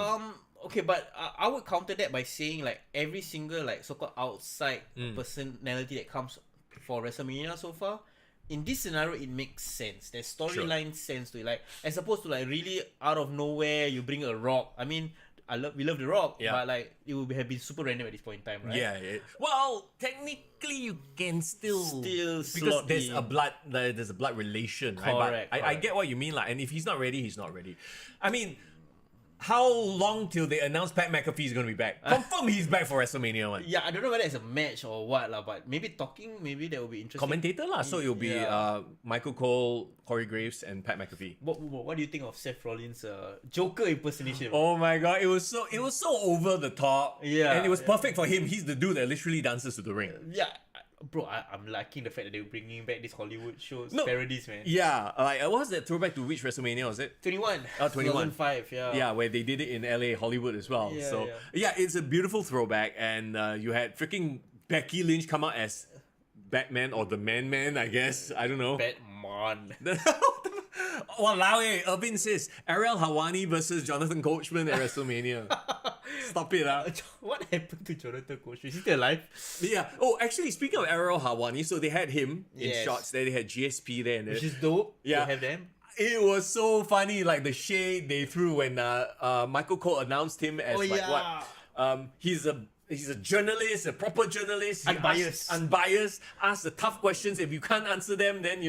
Okay, but I would counter that by saying like every single like so-called outside personality that comes for WrestleMania so far, in this scenario it makes sense. There's storyline sense to it. Like as opposed to like really out of nowhere you bring a Rock. I mean, we love The Rock, Yeah. but like it would have been super random at this point in time, right? Yeah. Well, technically you can still because slot there's in. there's a blood relation, right? Correct, But I correct. get what you mean, like, and if he's not ready, he's not ready. I mean, how long till they announce Pat McAfee is going to be back? Confirm he's back for WrestleMania one. Yeah, I don't know whether it's a match or what lah, but maybe that will be interesting. Commentator lah, so it'll be Yeah. Michael Cole, Corey Graves, and Pat McAfee. What do you think of Seth Rollins' Joker impersonation? Oh my god, it was so over the top. Yeah, and it was yeah. perfect for him. He's the dude that literally dances to the ring. Yeah, bro, I'm liking the fact that they're bringing back these Hollywood shows, No. parodies, man. Yeah, like what was that throwback to which WrestleMania was it? 21. Oh, 21. 2005, yeah. Yeah, where they did it in LA, Hollywood as well. Yeah, so yeah. it's a beautiful throwback, and you had freaking Becky Lynch come out as Batman or the Man, I guess. I don't know. Batman. Walao, Irvin says Ariel Hawani versus Jonathan Coachman at WrestleMania. Stop it, What happened to Jonathan Coachman? Is he still alive? Yeah. Oh, actually, speaking of Ariel Hawani, so they had him in Yes. shots there. They had GSP there, and Which is dope. Yeah. To have them. it was so funny, like the shade they threw when Michael Cole announced him as he's a journalist, a proper journalist. He Unbiased. unbiased. Ask the tough questions. If you can't answer them, then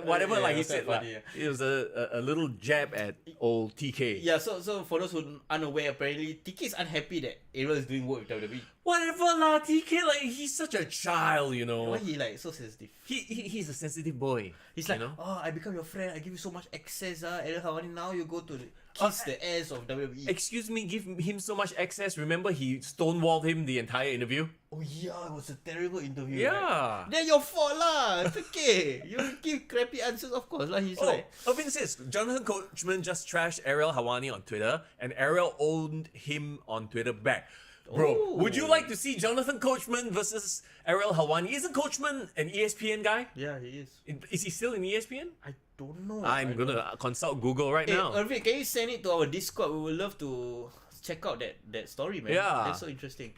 whatever. Yeah, like he it was said, quite funny, it was a little jab at old TK. Yeah, so for those who are unaware, apparently TK is unhappy that Ariel is doing work with WWE. Whatever lah, TK, like he's such a child, Why he like so sensitive? He's a sensitive boy. He's like, oh, I become your friend. I give you so much access. Ariel Hawani, now you go to kiss the ass of WWE. Excuse me, give him so much access. Remember, he stonewalled him the entire interview. Oh yeah, it was a terrible interview. Yeah. Right? Then your fault lah. It's okay. You give crappy answers, of course lah. He's like, Irvin says Jonathan Coachman just trashed Ariel Hawani on Twitter, and Ariel owned him on Twitter back. Bro, Oh. would you like to see Jonathan Coachman versus Ariel Hawani? Isn't Coachman an ESPN guy? yeah, he is. Is he still in ESPN? I don't know. I'm gonna consult Google right Hey, now. Irvin, can you send it to our Discord? We would love to check out that story, man. Yeah. That's so interesting.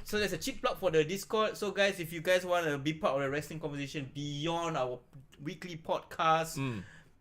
So there's a cheap plug for the Discord. So guys, if you guys want to be part of the wrestling conversation beyond our weekly podcast,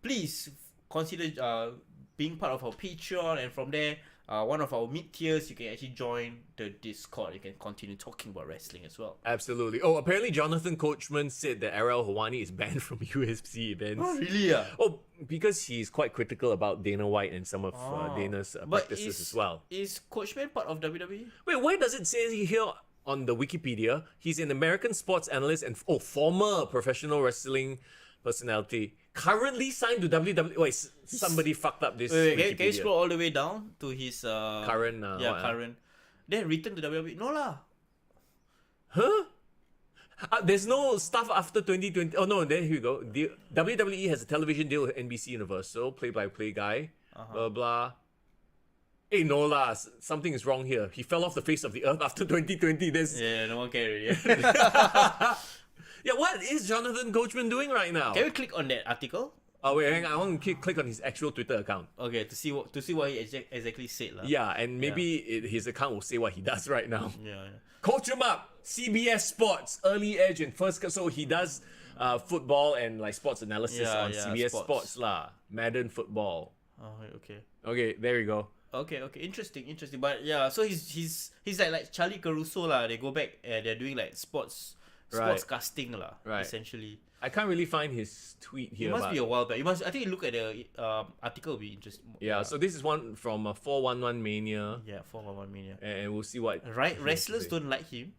please consider being part of our Patreon, and from there, one of our mid tiers, you can actually join the Discord. You can continue talking about wrestling as well. Absolutely. Oh, apparently Jonathan Coachman said that Ariel Hawani is banned from UFC events. Really? Oh, because he's quite critical about Dana White and some of Dana's But practices as well. Is Coachman part of WWE? Wait, why does it say here on the Wikipedia he's an American sports analyst and former professional wrestling personality, currently signed to WWE? Wait, somebody fucked up this. Wait, can you Wikipedia. scroll all the way down to his Current, current. Then return to WWE. No lah. Huh? There's no stuff after 2020. Oh no, there you go. The WWE has a television deal with NBC Universal, play-by-play guy. Blah blah. Hey, no lah, something is wrong here. He fell off the face of the earth after 2020. There's Yeah, no one can already. yeah. What is Jonathan Coachman doing right now? Can we click on that article? Oh wait, hang on. I want to click on his actual Twitter account. Okay, to see what he exactly said lah. Yeah, and maybe his account will say what he does right now. Yeah. Coach him up. CBS Sports, Early Edge and First. So he does football and like sports analysis Yeah, on yeah, CBS sports. Sports lah. Madden football. Oh, okay. Okay, there we go. Okay, interesting. But yeah, so he's like Charlie Caruso lah. They go back and they're doing like sports Right. casting lah. Right. Essentially, I can't really find his tweet it here. must but be a while back. I think you look at the article. Will be interesting. yeah, so this is one from 411 Mania, Yeah, 411 Mania. and we'll see what. Right, he has to wrestlers say. don't like him.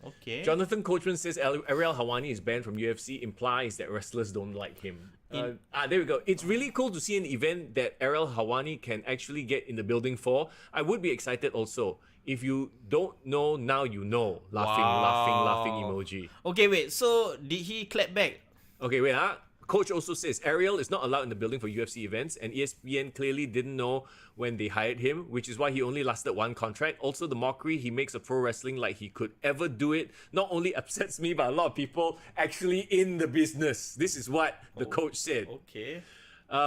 Okay. Jonathan Coachman says Ariel Hawani is banned from UFC, implies that wrestlers don't like him. There we go. It's really cool to see an event that Ariel Hawani can actually get in the building for. I would be excited also. If you don't know, now you know. Laughing emoji. Okay, wait. So did he clap back? Okay, wait. Coach also says Ariel is not allowed in the building for UFC events, and ESPN clearly didn't know when they hired him, which is why he only lasted one contract. Also, the mockery he makes of pro wrestling like he could ever do it not only upsets me, but a lot of people actually in the business. This is what the coach said. Okay.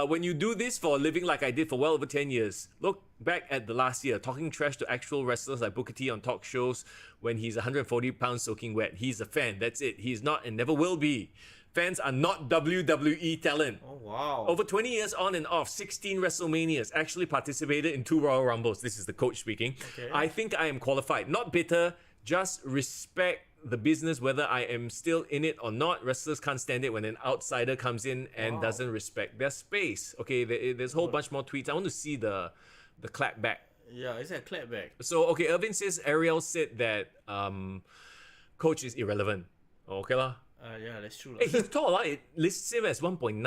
When you do this for a living like I did for well over 10 years, look back at the last year, talking trash to actual wrestlers like Booker T on talk shows when he's 140 pounds soaking wet. He's a fan, that's it. He's not and never will be. Fans are not WWE talent. Oh wow. Over 20 years on and off, 16 WrestleManias, actually participated in 2 Royal Rumbles. This is the coach speaking. Okay. I think I am qualified. Not bitter, just respect the business, whether I am still in it or not. Wrestlers can't stand it when an outsider comes in and doesn't respect their space. Okay, there's a whole bunch more tweets. I want to see the clap back. Yeah, it's a clapback. So, okay, Irvin says Ariel said that coach is irrelevant. Okay lah. Yeah, that's true. Hey, he's tall lah. It lists him as 1.9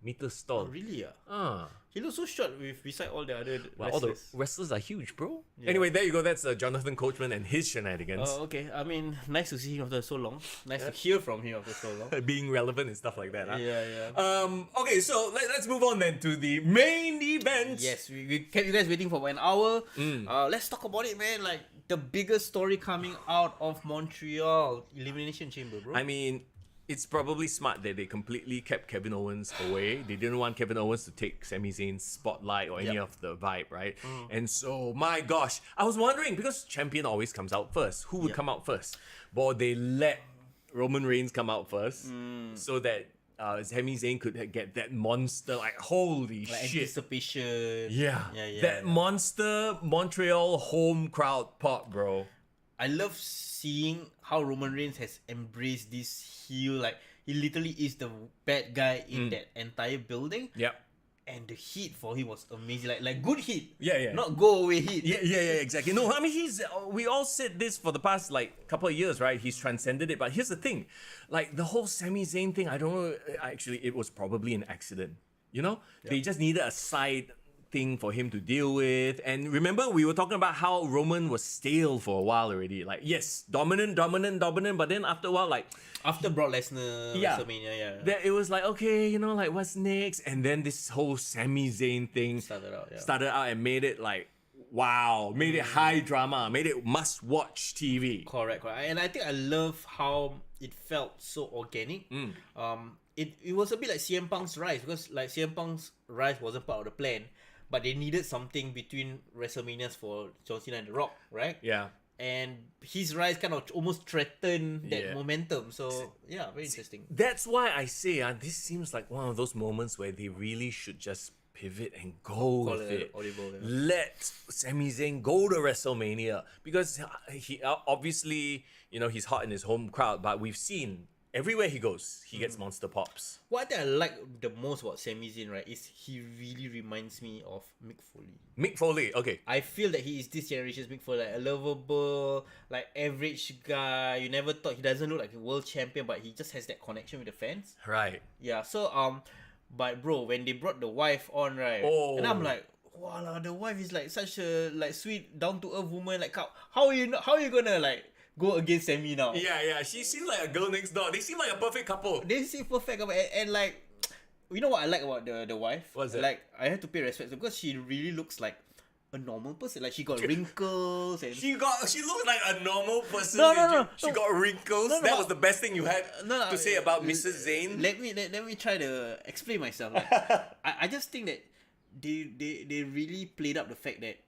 meters tall. Oh, really? Ah. He looks so short beside all the other Well, all the wrestlers. wrestlers are huge, bro. Anyway, there you go. That's Jonathan Coachman and his shenanigans. Oh, okay. I mean, nice to see him after so long. Nice to hear from him after so long. Being relevant and stuff like that. Huh? Yeah. Okay, so let's move on then to the main event. Yes, we kept you guys waiting for an hour. Let's talk about it, man. Like the biggest story coming out of Montreal Elimination Chamber, bro. I mean, it's probably smart that they completely kept Kevin Owens away. They didn't want Kevin Owens to take Sami Zayn's spotlight or any of the vibe, right? And so, my gosh, I was wondering, because champion always comes out first. Who would come out first? But they let Roman Reigns come out first so that Sami Zayn could get that monster, like, holy like shit. anticipation. Yeah. yeah. That monster Montreal home crowd pop, bro. I love seeing how Roman Reigns has embraced this heel. Like he literally is the bad guy in that entire building. Yep. And the heat for him was amazing. Like good heat. Yeah. Not go away heat. Yeah, exactly. No, I mean, we all said this for the past, like, couple of years, right? He's transcended it. But here's the thing. Like, the whole Sami Zayn thing, I don't know. Actually, it was probably an accident. You know? They just needed a side thing for him to deal with. And remember, we were talking about how Roman was stale for a while already. Like, yes, dominant, but then after a while, like, After Brock Lesnar, WrestleMania, that it was like, okay, you know, like, what's next? And then this whole Sami Zayn thing started out and made it like, wow, made it high drama, made it must-watch TV. Correct. And I think I love how it felt so organic. It was a bit like CM Punk's rise, because like CM Punk's rise wasn't part of the plan, but they needed something between WrestleManias for John Cena and The Rock, right? Yeah. And his rise kind of almost threatened that momentum. So, yeah, very interesting. That's why I say this seems like one of those moments where they really should just pivot and go with it. Audible, Let Sami Zayn go to WrestleMania, because he obviously, you know, he's hot in his home crowd, but we've seen everywhere he goes, he gets monster pops. What I think I like the most about Sami Zayn, right, is he really reminds me of Mick Foley. Mick Foley, okay. I feel that he is this generation's Mick Foley, like a lovable, like average guy. You never thought he doesn't look like a world champion, but he just has that connection with the fans. Right. Yeah. So but bro, when they brought the wife on, right, and I'm like, wow, the wife is like such a like sweet, down to earth woman. Like how are you gonna like go against Sami now? Yeah. She seems like a girl next door. They seem like a perfect couple. They seem perfect, and like, you know what I like about the wife? What's that? Like, I have to pay respect because she really looks like a normal person. Like, she got wrinkles and She looks like a normal person. No. She got wrinkles. That was the best thing you had No, to say about Mrs. Zayn. Let me try to explain myself. Like, I just think that they really played up the fact that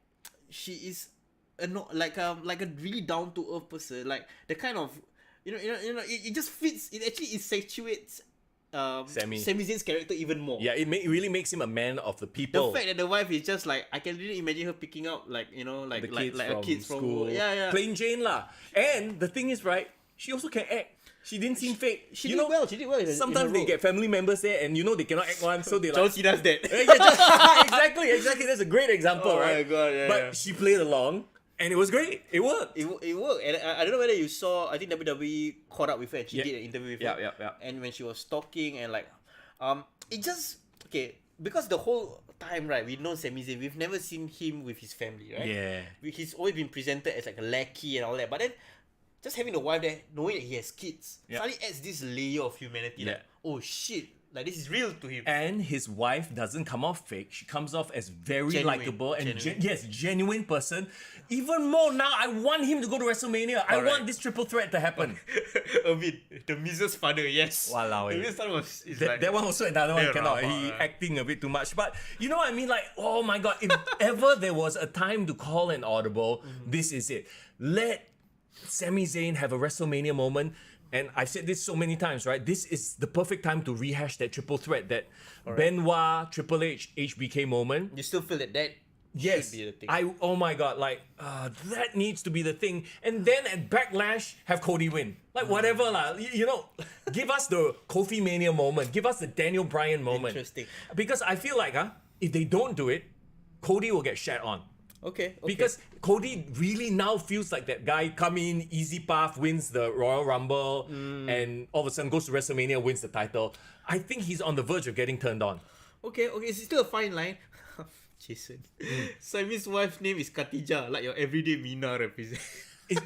she is like a really down to earth person. Like the kind of it just fits. It actually accentuates Sami Zayn's character even more. Yeah, it really makes him a man of the people. The fact that the wife is just like, I can really imagine her picking up like the kids from school. Yeah. Plain Jane lah. And the thing is, right, she also can act. She didn't seem fake. She did well. Sometimes they get family members there, and they cannot act one, so they John like. Cena's dead. Exactly. That's a great example, Oh right? my God, yeah, but yeah. she played along, and it was great. It worked. It worked, and I don't know whether you saw. I think WWE caught up with her and she did an interview with her. Yeah. And when she was talking and like, it just because the whole time, right, we've known Sami Zayn, we've never seen him with his family, right? Yeah. He's always been presented as like a lackey and all that, but then just having a wife there, knowing that he has kids, suddenly adds this layer of humanity. Like, oh shit, like this is real to him. And his wife doesn't come off fake. She comes off as very likable and genuine person. Even more now, I want him to go to WrestleMania. I want this triple threat to happen. I mean, the Miz's father, yes. Walao, The Miz's father is that one also another one cannot. He acting a bit too much. But you know what I mean? Like, oh my God, if ever there was a time to call an audible, this is it. Let Sami Zayn have a WrestleMania moment and I've said this so many times, right? This is the perfect time to rehash that triple threat, that Benoit, Triple H, HBK moment. You still feel that Yes, should be the thing. oh my god, like that needs to be the thing. And then at Backlash, have Cody win. Like whatever lah, you know, give us the Kofi Mania moment, give us the Daniel Bryan moment. Interesting. Because I feel like if they don't do it, Cody will get shat on. Okay. Because Cody really now feels like that guy come in, easy path, wins the Royal Rumble, and all of a sudden goes to WrestleMania, wins the title. I think he's on the verge of getting turned on. Okay, it's still a fine line. Jason. Sammy's wife's name is Khatijah, like your everyday Mina represent.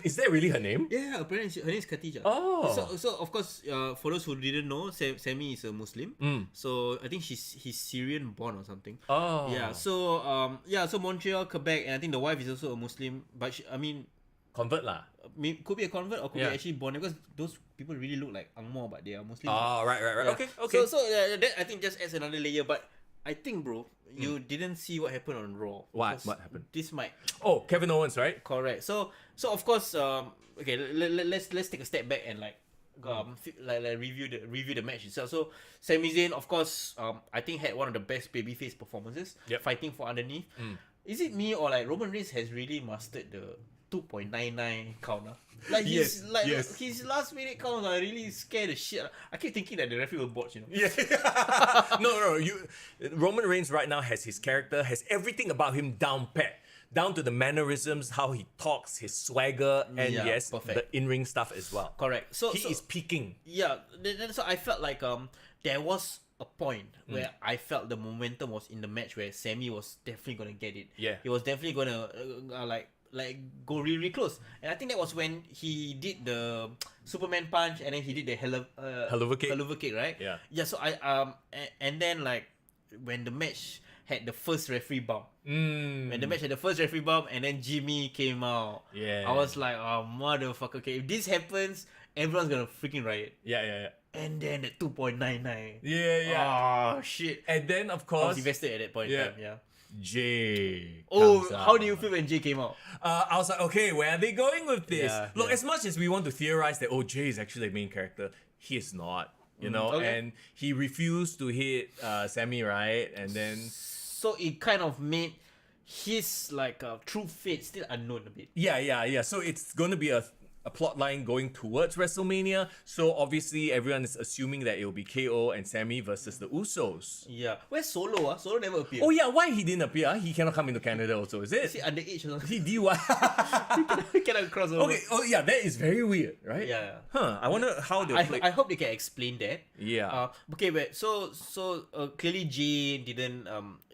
Is that really her name? Yeah, apparently her name is Khatijah. Oh. So of course, for those who didn't know, Sammy is a Muslim. So I think he's Syrian born or something. Oh. Yeah. So so Montreal, Quebec, and I think the wife is also a Muslim. But Convert lah. could be a convert or could Yeah. be actually born, because those people really look like Angmo, but they are Muslim. Oh, right. Yeah. Okay. So that I think just adds another layer. But I think, bro, you didn't see what happened on Raw. What? Because What happened? This might Oh, Kevin Owens, right? correct. So of course, okay, let's take a step back and review the match itself. So Sami Zayn, of course, I think had one of the best babyface performances, Yep. fighting for underneath. Is it me, or like Roman Reigns has really mastered the 2.99 count? Like Yes, yes. his last minute count, I really scared the shit. I keep thinking that the referee will botch, you know. Yeah. No. Roman Reigns right now has his character, has everything about him down pat. Down to the mannerisms, how he talks, his swagger, and Yeah, yes, perfect. the in-ring stuff as well. Correct. So He is peaking. Yeah, so I felt like there was a point where I felt the momentum was in the match where Sammy was definitely gonna get it. Yeah. He was definitely gonna go really close, and I think that was when he did the Superman punch, and then he did the Helluva kick, right? Yeah. Yeah. So and then like when the match had the first referee bump. When the match had the first referee bump, and then Jimmy came out. Yeah. I was like, oh motherfucker, okay, if this happens, everyone's gonna freaking riot. Yeah. And then the 2.99. Yeah. Oh shit. And then of I was course, invested at that point in Yeah. time, yeah. Jay. Oh, comes how out. do you feel when Jay came out? I was like, okay, where are they going with this? Yeah, Look, yeah. as much as we want to theorize that, Jay is actually the main character, he is not. You know, okay. and he refused to hit Sammy, right? And then So it kind of made his true fate still unknown a bit. yeah. So it's going to be a plot line going towards WrestleMania. So obviously everyone is assuming that it will be KO and Sammy versus the Usos. Yeah. Where's Solo? Solo never appeared. Oh yeah, why he didn't appear? He cannot come into Canada also, is Is it? he underage or something? He DY. He cannot cross over. Okay, oh yeah, that is very weird, right? Yeah. Huh, I wonder how they'll play. I hope they can explain that. Yeah. Okay, but so clearly Jay didn't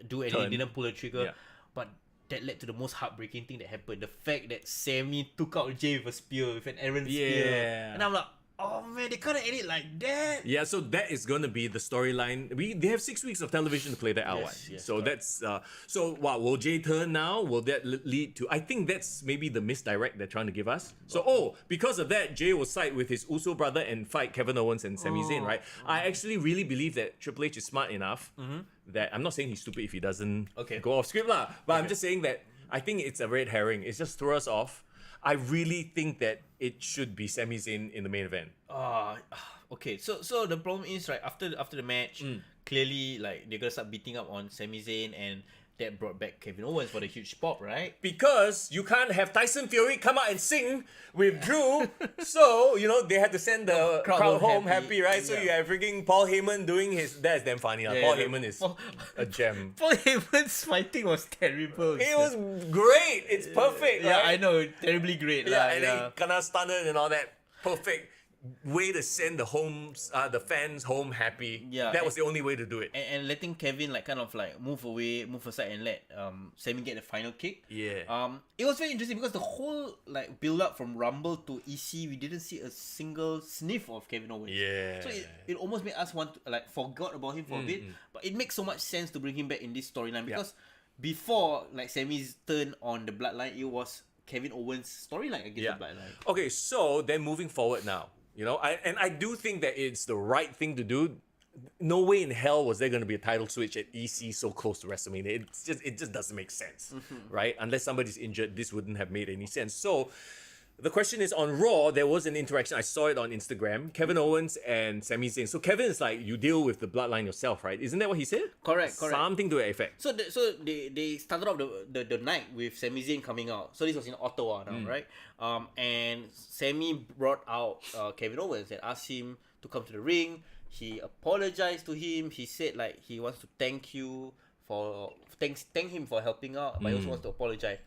do anything, Turn. didn't pull a trigger, Yeah. but that led to the most heartbreaking thing that happened. The fact that Sammy took out Jay with a spear, with an Aaron spear, Yeah. and I'm like, oh man, they can't end it like that. Yeah, so that is going to be the storyline. They have 6 weeks of television to play that out. Yes, right? yes, So that's so what will Jay turn now? Will that lead to? I think that's maybe the misdirect they're trying to give us. So because of that, Jay will side with his Uso brother and fight Kevin Owens and Sami Zayn, right? I actually really believe that Triple H is smart enough that I'm not saying he's stupid if he doesn't go off script lah, but I'm just saying that I think it's a red herring. It's just throw us off. I really think that it should be Sami Zayn in the main event. Okay. So the problem is, right, after the match, clearly like they're gonna start beating up on Sami Zayn, and that brought back Kevin Owens for the huge pop, right? Because you can't have Tyson Fury come out and sing with Drew, so they had to send the Crowd crowd were home happy. happy, right? So Yeah. you have freaking Paul Heyman doing his. That's damn funny. Yeah, Paul yeah. Heyman is Paul- a gem. Paul Heyman's fighting was terrible. It was great. It's perfect. Yeah, right? I know, terribly great. Yeah, lah, and then Kana stunned and all that. Perfect way to send the fans home happy. Yeah, That was the only way to do it. and letting Kevin move aside and let Sammy get the final kick. Yeah. It was very interesting because the whole build up from Rumble to EC, we didn't see a single sniff of Kevin Owens. Yeah. So it almost made us want to forgot about him for a bit, but it makes so much sense to bring him back in this storyline because before Sammy's turn on the Bloodline, it was Kevin Owens' storyline against the Bloodline. Okay, so then moving forward now, I do think that it's the right thing to do. No way in hell was there going to be a title switch at EC so close to WrestleMania. It just doesn't make sense, right? Unless somebody's injured, this wouldn't have made any sense. So the question is on Raw, there was an interaction. I saw it on Instagram. Kevin Owens and Sami Zayn. So Kevin is like, you deal with the bloodline yourself, right? Isn't that what he said? Correct. Something to that effect. So they started off the night with Sami Zayn coming out. So this was in Ottawa now, right? And Sami brought out Kevin Owens and asked him to come to the ring. He apologized to him. He said like he wants to thank him for helping out, but he also wants to apologize.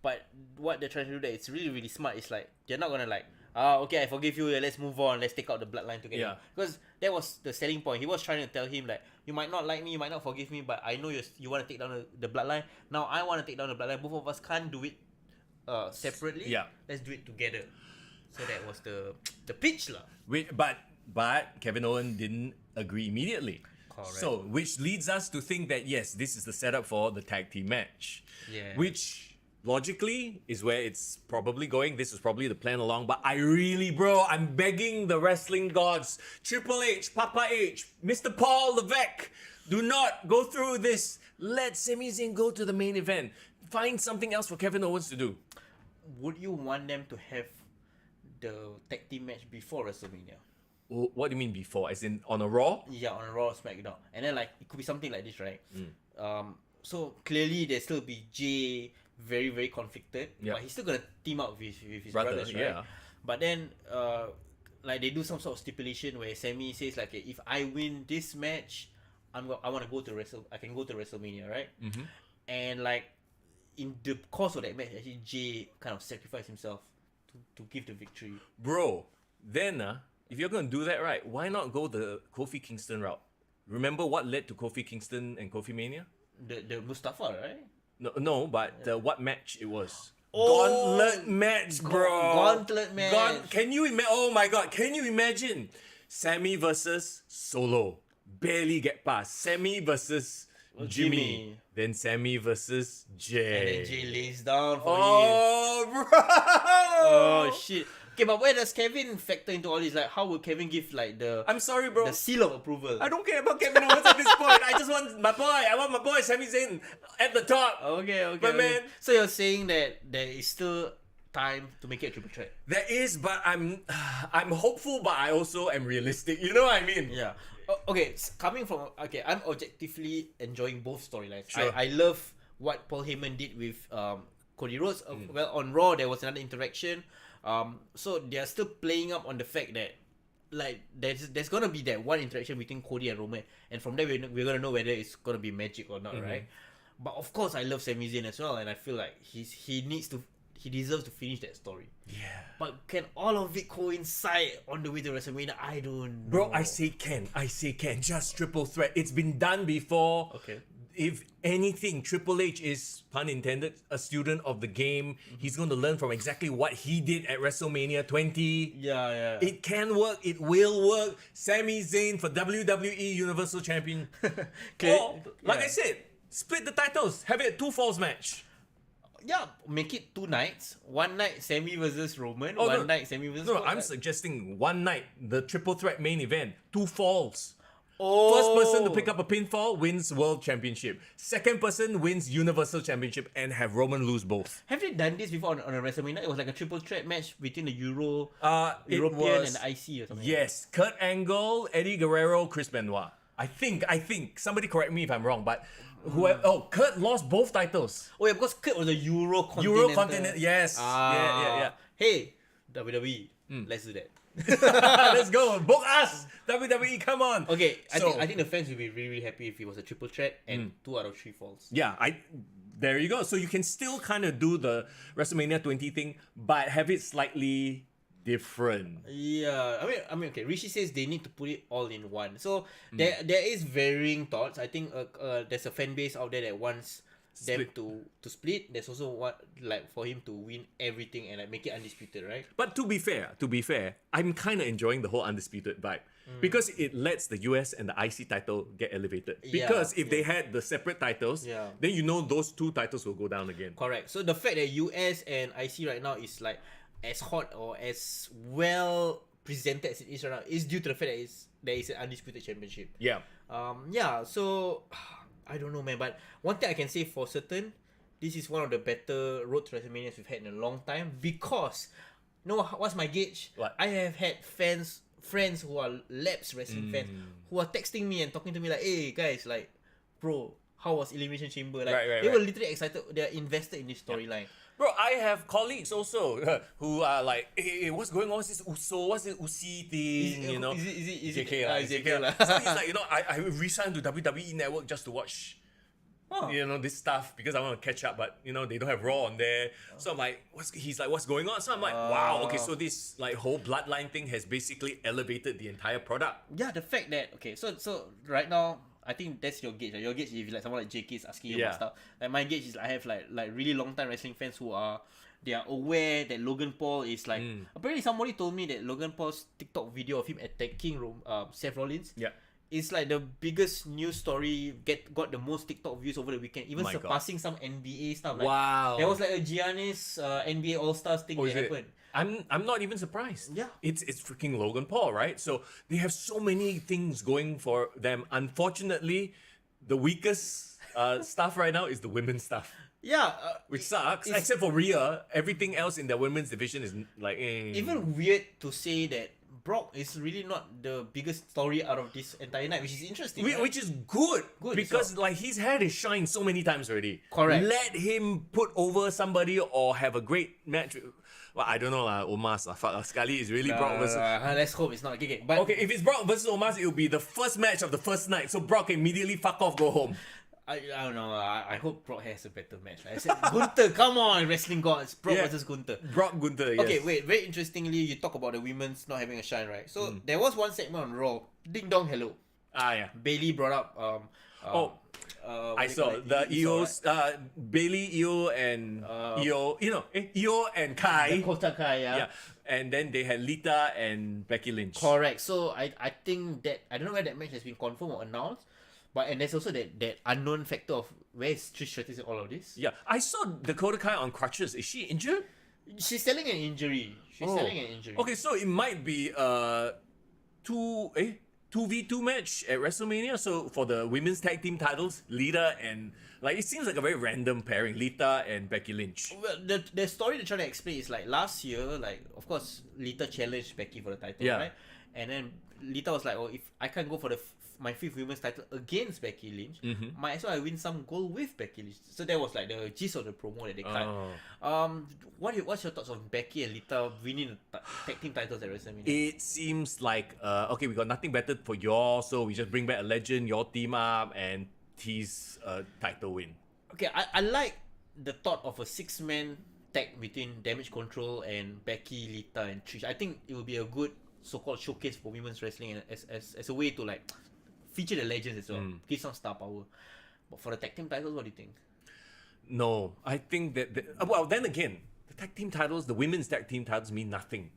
But what they're trying to do there, it's really, really smart. It's like, they're not going to like, okay, I forgive you, let's move on, let's take out the bloodline together. Yeah. Because that was the selling point. He was trying to tell him, like, you might not like me, you might not forgive me, but I know you want to take down the bloodline. Now I want to take down the bloodline. Both of us can't do it separately. Yeah. Let's do it together. So that was the pitch lah. But Kevin Owens didn't agree immediately. Correct. So, which leads us to think that, yes, this is the setup for the tag team match. Yeah. Which logically is where it's probably going. This is probably the plan along. But I really, bro, I'm begging the wrestling gods, Triple H, Papa H, Mr. Paul Levesque, do not go through this. Let Sami Zayn go to the main event. Find something else for Kevin Owens to do. Would you want them to have the tag team match before WrestleMania? What do you mean before? As in on a Raw? Yeah, on a Raw SmackDown. And then like it could be something like this, right? So clearly there still be Jay very, very conflicted. Yeah. But he's still gonna team up with his Brother, brothers, right? yeah. But then like they do some sort of stipulation where Sami says like, okay, if I win this match, I want to go to I can go to WrestleMania, right? And like in the course of that match, actually Jay kind of sacrificed himself to give the victory. Bro, then if you're going to do that, right, why not go the Kofi Kingston route? Remember what led to Kofi Kingston and Kofi Mania? The Mustafa, right? No, but what match it was? Oh, Gauntlet match, bro. Gauntlet match. Can you imagine? Oh my god, can you imagine? Sammy versus Solo. Barely get past. Sammy versus Jimmy. Then Sammy versus Jay. And then Jay lays down for him. Oh, bro. Oh, shit. Okay, but where does Kevin factor into all this? Like, how will Kevin give like I'm sorry, bro. the seal of approval? I don't care about Kevin Owens at this point. I just want my boy. I want my boy Sami Zayn at the top. Okay. But man, so you're saying that there is still time to make it a triple threat? there is, but I'm hopeful, but I also am realistic. You know what I mean? Yeah. I'm objectively enjoying both storylines. Sure. I love what Paul Heyman did with Cody Rhodes. Well, on Raw there was another interaction. So they are still playing up on the fact that like there's gonna be that one interaction between Cody and Roman, and from there we're gonna know whether it's gonna be magic or not, right? But of course, I love Sami Zayn as well, and I feel like he deserves to finish that story. Yeah. But can all of it coincide on the way to WrestleMania? I don't know. Bro, I say can. Just triple threat. It's been done before. Okay. If anything, Triple H is, pun intended, a student of the game. He's going to learn from exactly what he did at WrestleMania 20. Yeah. It can work. It will work. Sami Zayn for WWE Universal Champion. Or, like I said, split the titles. Have it a 2 falls match. Yeah, make it 2 nights. One night Sami versus Roman. Oh, one night Sami versus. No, I'm suggesting one night, the triple threat main event, 2 falls. Oh. First person to pick up a pinfall wins World Championship. Second person wins Universal Championship and have Roman lose both. Have they done this before on a WrestleMania? It was like a triple threat match between the European was, and the IC or something. Yes, Kurt Angle, Eddie Guerrero, Chris Benoit. I think. Somebody correct me if I'm wrong, but Kurt lost both titles. Oh yeah, because Kurt was a Eurocontinental. Yes. Yeah. Hey, WWE, let's do that. Let's go. Book us. WWE, come on. Okay, I think the fans will be really, really happy if it was a triple threat and 2 out of 3 falls. Yeah, there you go. So you can still kind of do the WrestleMania 20 thing, but have it slightly different. Yeah, I mean, okay. Rishi says they need to put it all in one. So there is varying thoughts. I think there's a fan base out there that wants them to split. There's also what like for him to win everything and like make it undisputed, right? But to be fair, I'm kind of enjoying the whole undisputed vibe because it lets the US and the IC title get elevated. Because if they had the separate titles, then you know those 2 titles will go down again. Correct. So the fact that US and IC right now is like as hot or as well presented as it is right now is due to the fact that there is an undisputed championship. Yeah. So I don't know, man. But one thing I can say for certain, this is one of the better road to WrestleManias we've had in a long time because No, what's my gauge? What? I have had friends who are lapsed wrestling fans who are texting me and talking to me like, hey guys, like, bro, how was Elimination Chamber? Like, they were literally excited. They're invested in this storyline. Bro, I have colleagues also who are like, hey, what's going on? What's this USO? What's this UC thing? You know, Is it JK lah, JK lah. So he's like, you know, I re-signed to WWE Network just to watch, you know, this stuff because I want to catch up. But you know, they don't have Raw on there. So I'm like, he's like, what's going on? So I'm like, wow, okay, so this like whole bloodline thing has basically elevated the entire product. Yeah, the fact that so right now, I think that's your gauge. Your gauge, if like someone like JK is asking you about stuff. Like my gauge is I have like really long time wrestling fans who are aware that Logan Paul is like apparently somebody told me that Logan Paul's TikTok video of him attacking Seth Rollins. Yeah. It's like the biggest news story got the most TikTok views over the weekend, even surpassing some NBA stuff. Like, wow. There was like a Giannis NBA All-Stars thing that happened. I'm not even surprised. Yeah. It's freaking Logan Paul, right? So they have so many things going for them. Unfortunately, the weakest stuff right now is the women's stuff. Yeah. Which sucks. Except for Rhea, everything else in the women's division is like even weird to say that Brock is really not the biggest story out of this entire night, which is interesting. Which is good because like he's had his shine so many times already. Correct. Let him put over somebody or have a great match. Well, I don't know lah. Omos, Scully is really Brock versus. Let's hope it's not okay. But okay, if it's Brock versus Omos, it will be the first match of the first night. So Brock can immediately fuck off, go home. I don't know. I hope Brock has a better match. I said Gunther, come on, wrestling gods. Brock versus Gunther. Brock Gunther. Yes. Okay, wait. Very interestingly, you talk about the women's not having a shine, right? So there was one segment on Raw. Ding dong, hello. Yeah. Bailey brought up. I saw the Io's Bailey, Io, and Io. You know, Io and Kai. Dakota Kai, yeah. And then they had Lita and Becky Lynch. Correct. So I think that I don't know where that match has been confirmed or announced. But and there's also that unknown factor of where is Trish Stratus in all of this. Yeah, I saw Dakota Kai on crutches. Is she injured? She's selling an injury. Okay, so it might be 2v2 match at WrestleMania. So for the women's tag team titles, Lita and like it seems like a very random pairing, Lita and Becky Lynch. Well, the story they're trying to explain is like last year, like of course Lita challenged Becky for the title, right? And then Lita was like, oh, if I can't go for my fifth women's title against Becky Lynch, might as well I win some gold with Becky Lynch. So that was like the gist of the promo that they cut. What's your thoughts on Becky and Lita winning the tag team titles at WrestleMania? It seems like okay, we got nothing better for y'all, so we just bring back a legend, y'all team up and tease a title win. Okay, I like the thought of a 6-man tag between Damage Control and Becky, Lita, and Trish. I think it will be a good so-called showcase for women's wrestling and as a way to like feature the legends as well, give some star power. But for the tag team titles, what do you think? No, I think that well, then again, the tag team titles, the women's tag team titles mean nothing.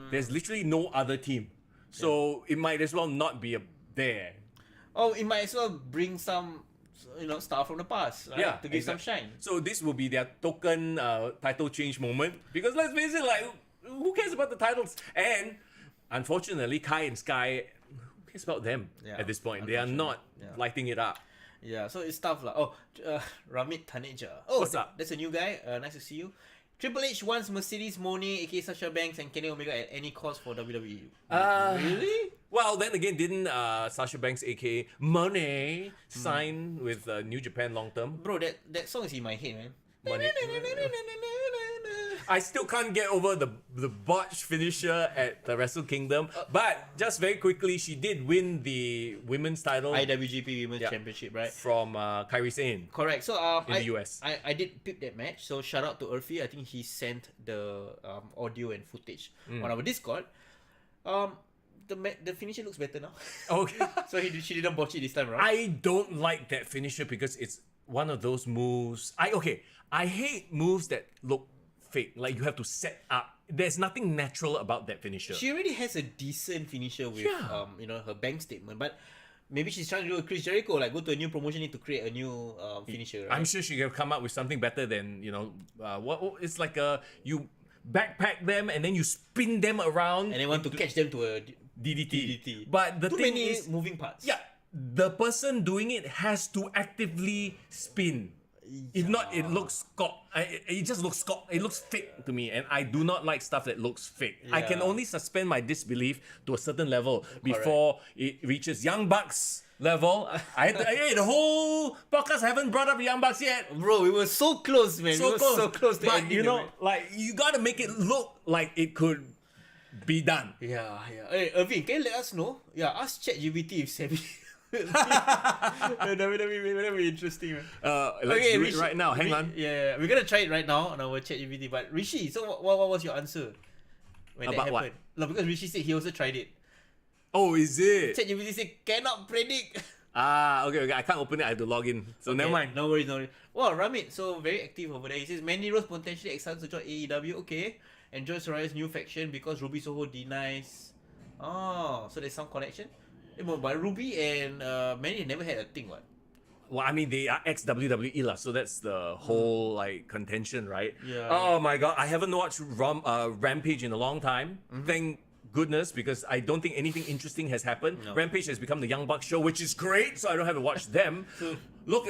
There's literally no other team, so it might as well not be there. Oh, it might as well bring some, star from the past, right? To give some shine. So this will be their token title change moment because let's face it, like who cares about the titles? And unfortunately, Kai and Sky, who cares about them at this point? They are not lighting it up. Yeah, so it's tough lah. Oh, Ramit Taneja. Oh, what's up? That's a new guy. Nice to see you. Triple H wants Mercedes Moné, aka Sasha Banks, and Kenny Omega at any cost for WWE. Really? Well, then again, didn't Sasha Banks, aka Moné, sign with New Japan long term? Bro, that song is in my head, man. Money. I still can't get over the botch finisher at the Wrestle Kingdom. But just very quickly, she did win the women's title. IWGP Women's Championship, right? From Kairi Sane. Correct. So in the US. I did peep that match. So shout out to Urfi. I think he sent the audio and footage on our Discord. The finisher looks better now. Okay. So she didn't botch it this time, right? I don't like that finisher because it's one of those moves. I hate moves that look fake. Like you have to set up. There's nothing natural about that finisher. She already has a decent finisher with her bank statement, but maybe she's trying to do a Chris Jericho, like go to a new promotion, need to create a new finisher. Right? I'm sure she can come up with something better than what it's like you backpack them and then you spin them around and then want to catch them to a DDT. But the thing is moving parts. Yeah, the person doing it has to actively spin. If not, it looks it just looks it looks fake to me, and I do not like stuff that looks fake. I can Yeah. only suspend my disbelief to a certain level before it reaches Young Bucks level. The whole podcast haven't brought up Young Bucks yet. Bro, we were so close, man. we were so close to but ending you the know, match. like you gotta make it look like it could be done. Yeah. Hey, Irvin, can you let us know? Yeah, ask ChatGPT if Sammy. That'll be interesting, man. Let's do it Rishi, right now. Hang on. Yeah, we're gonna try it right now on our ChatGPT. But Rishi, so what was your answer when that About what? happened? No, because Rishi said he also tried it. Oh, is it? ChatGPT said cannot predict. Okay. I can't open it. I have to log in. So never mind. No worries. Wow, Ramit, so very active over there. He says Mandy Rose potentially excited to join AEW. Okay, enjoy Soraya's new faction because Ruby Soho denies. Oh, so there's some connection. But Ruby and Mandy never had a thing, what? Well, I mean, they are ex WWE lah, so that's the whole like contention, right? Yeah. Oh my god, I haven't watched Rampage in a long time. Thank goodness, because I don't think anything interesting has happened. No. Rampage has become the Young Bucks show, which is great, so I don't have to watch them. Look,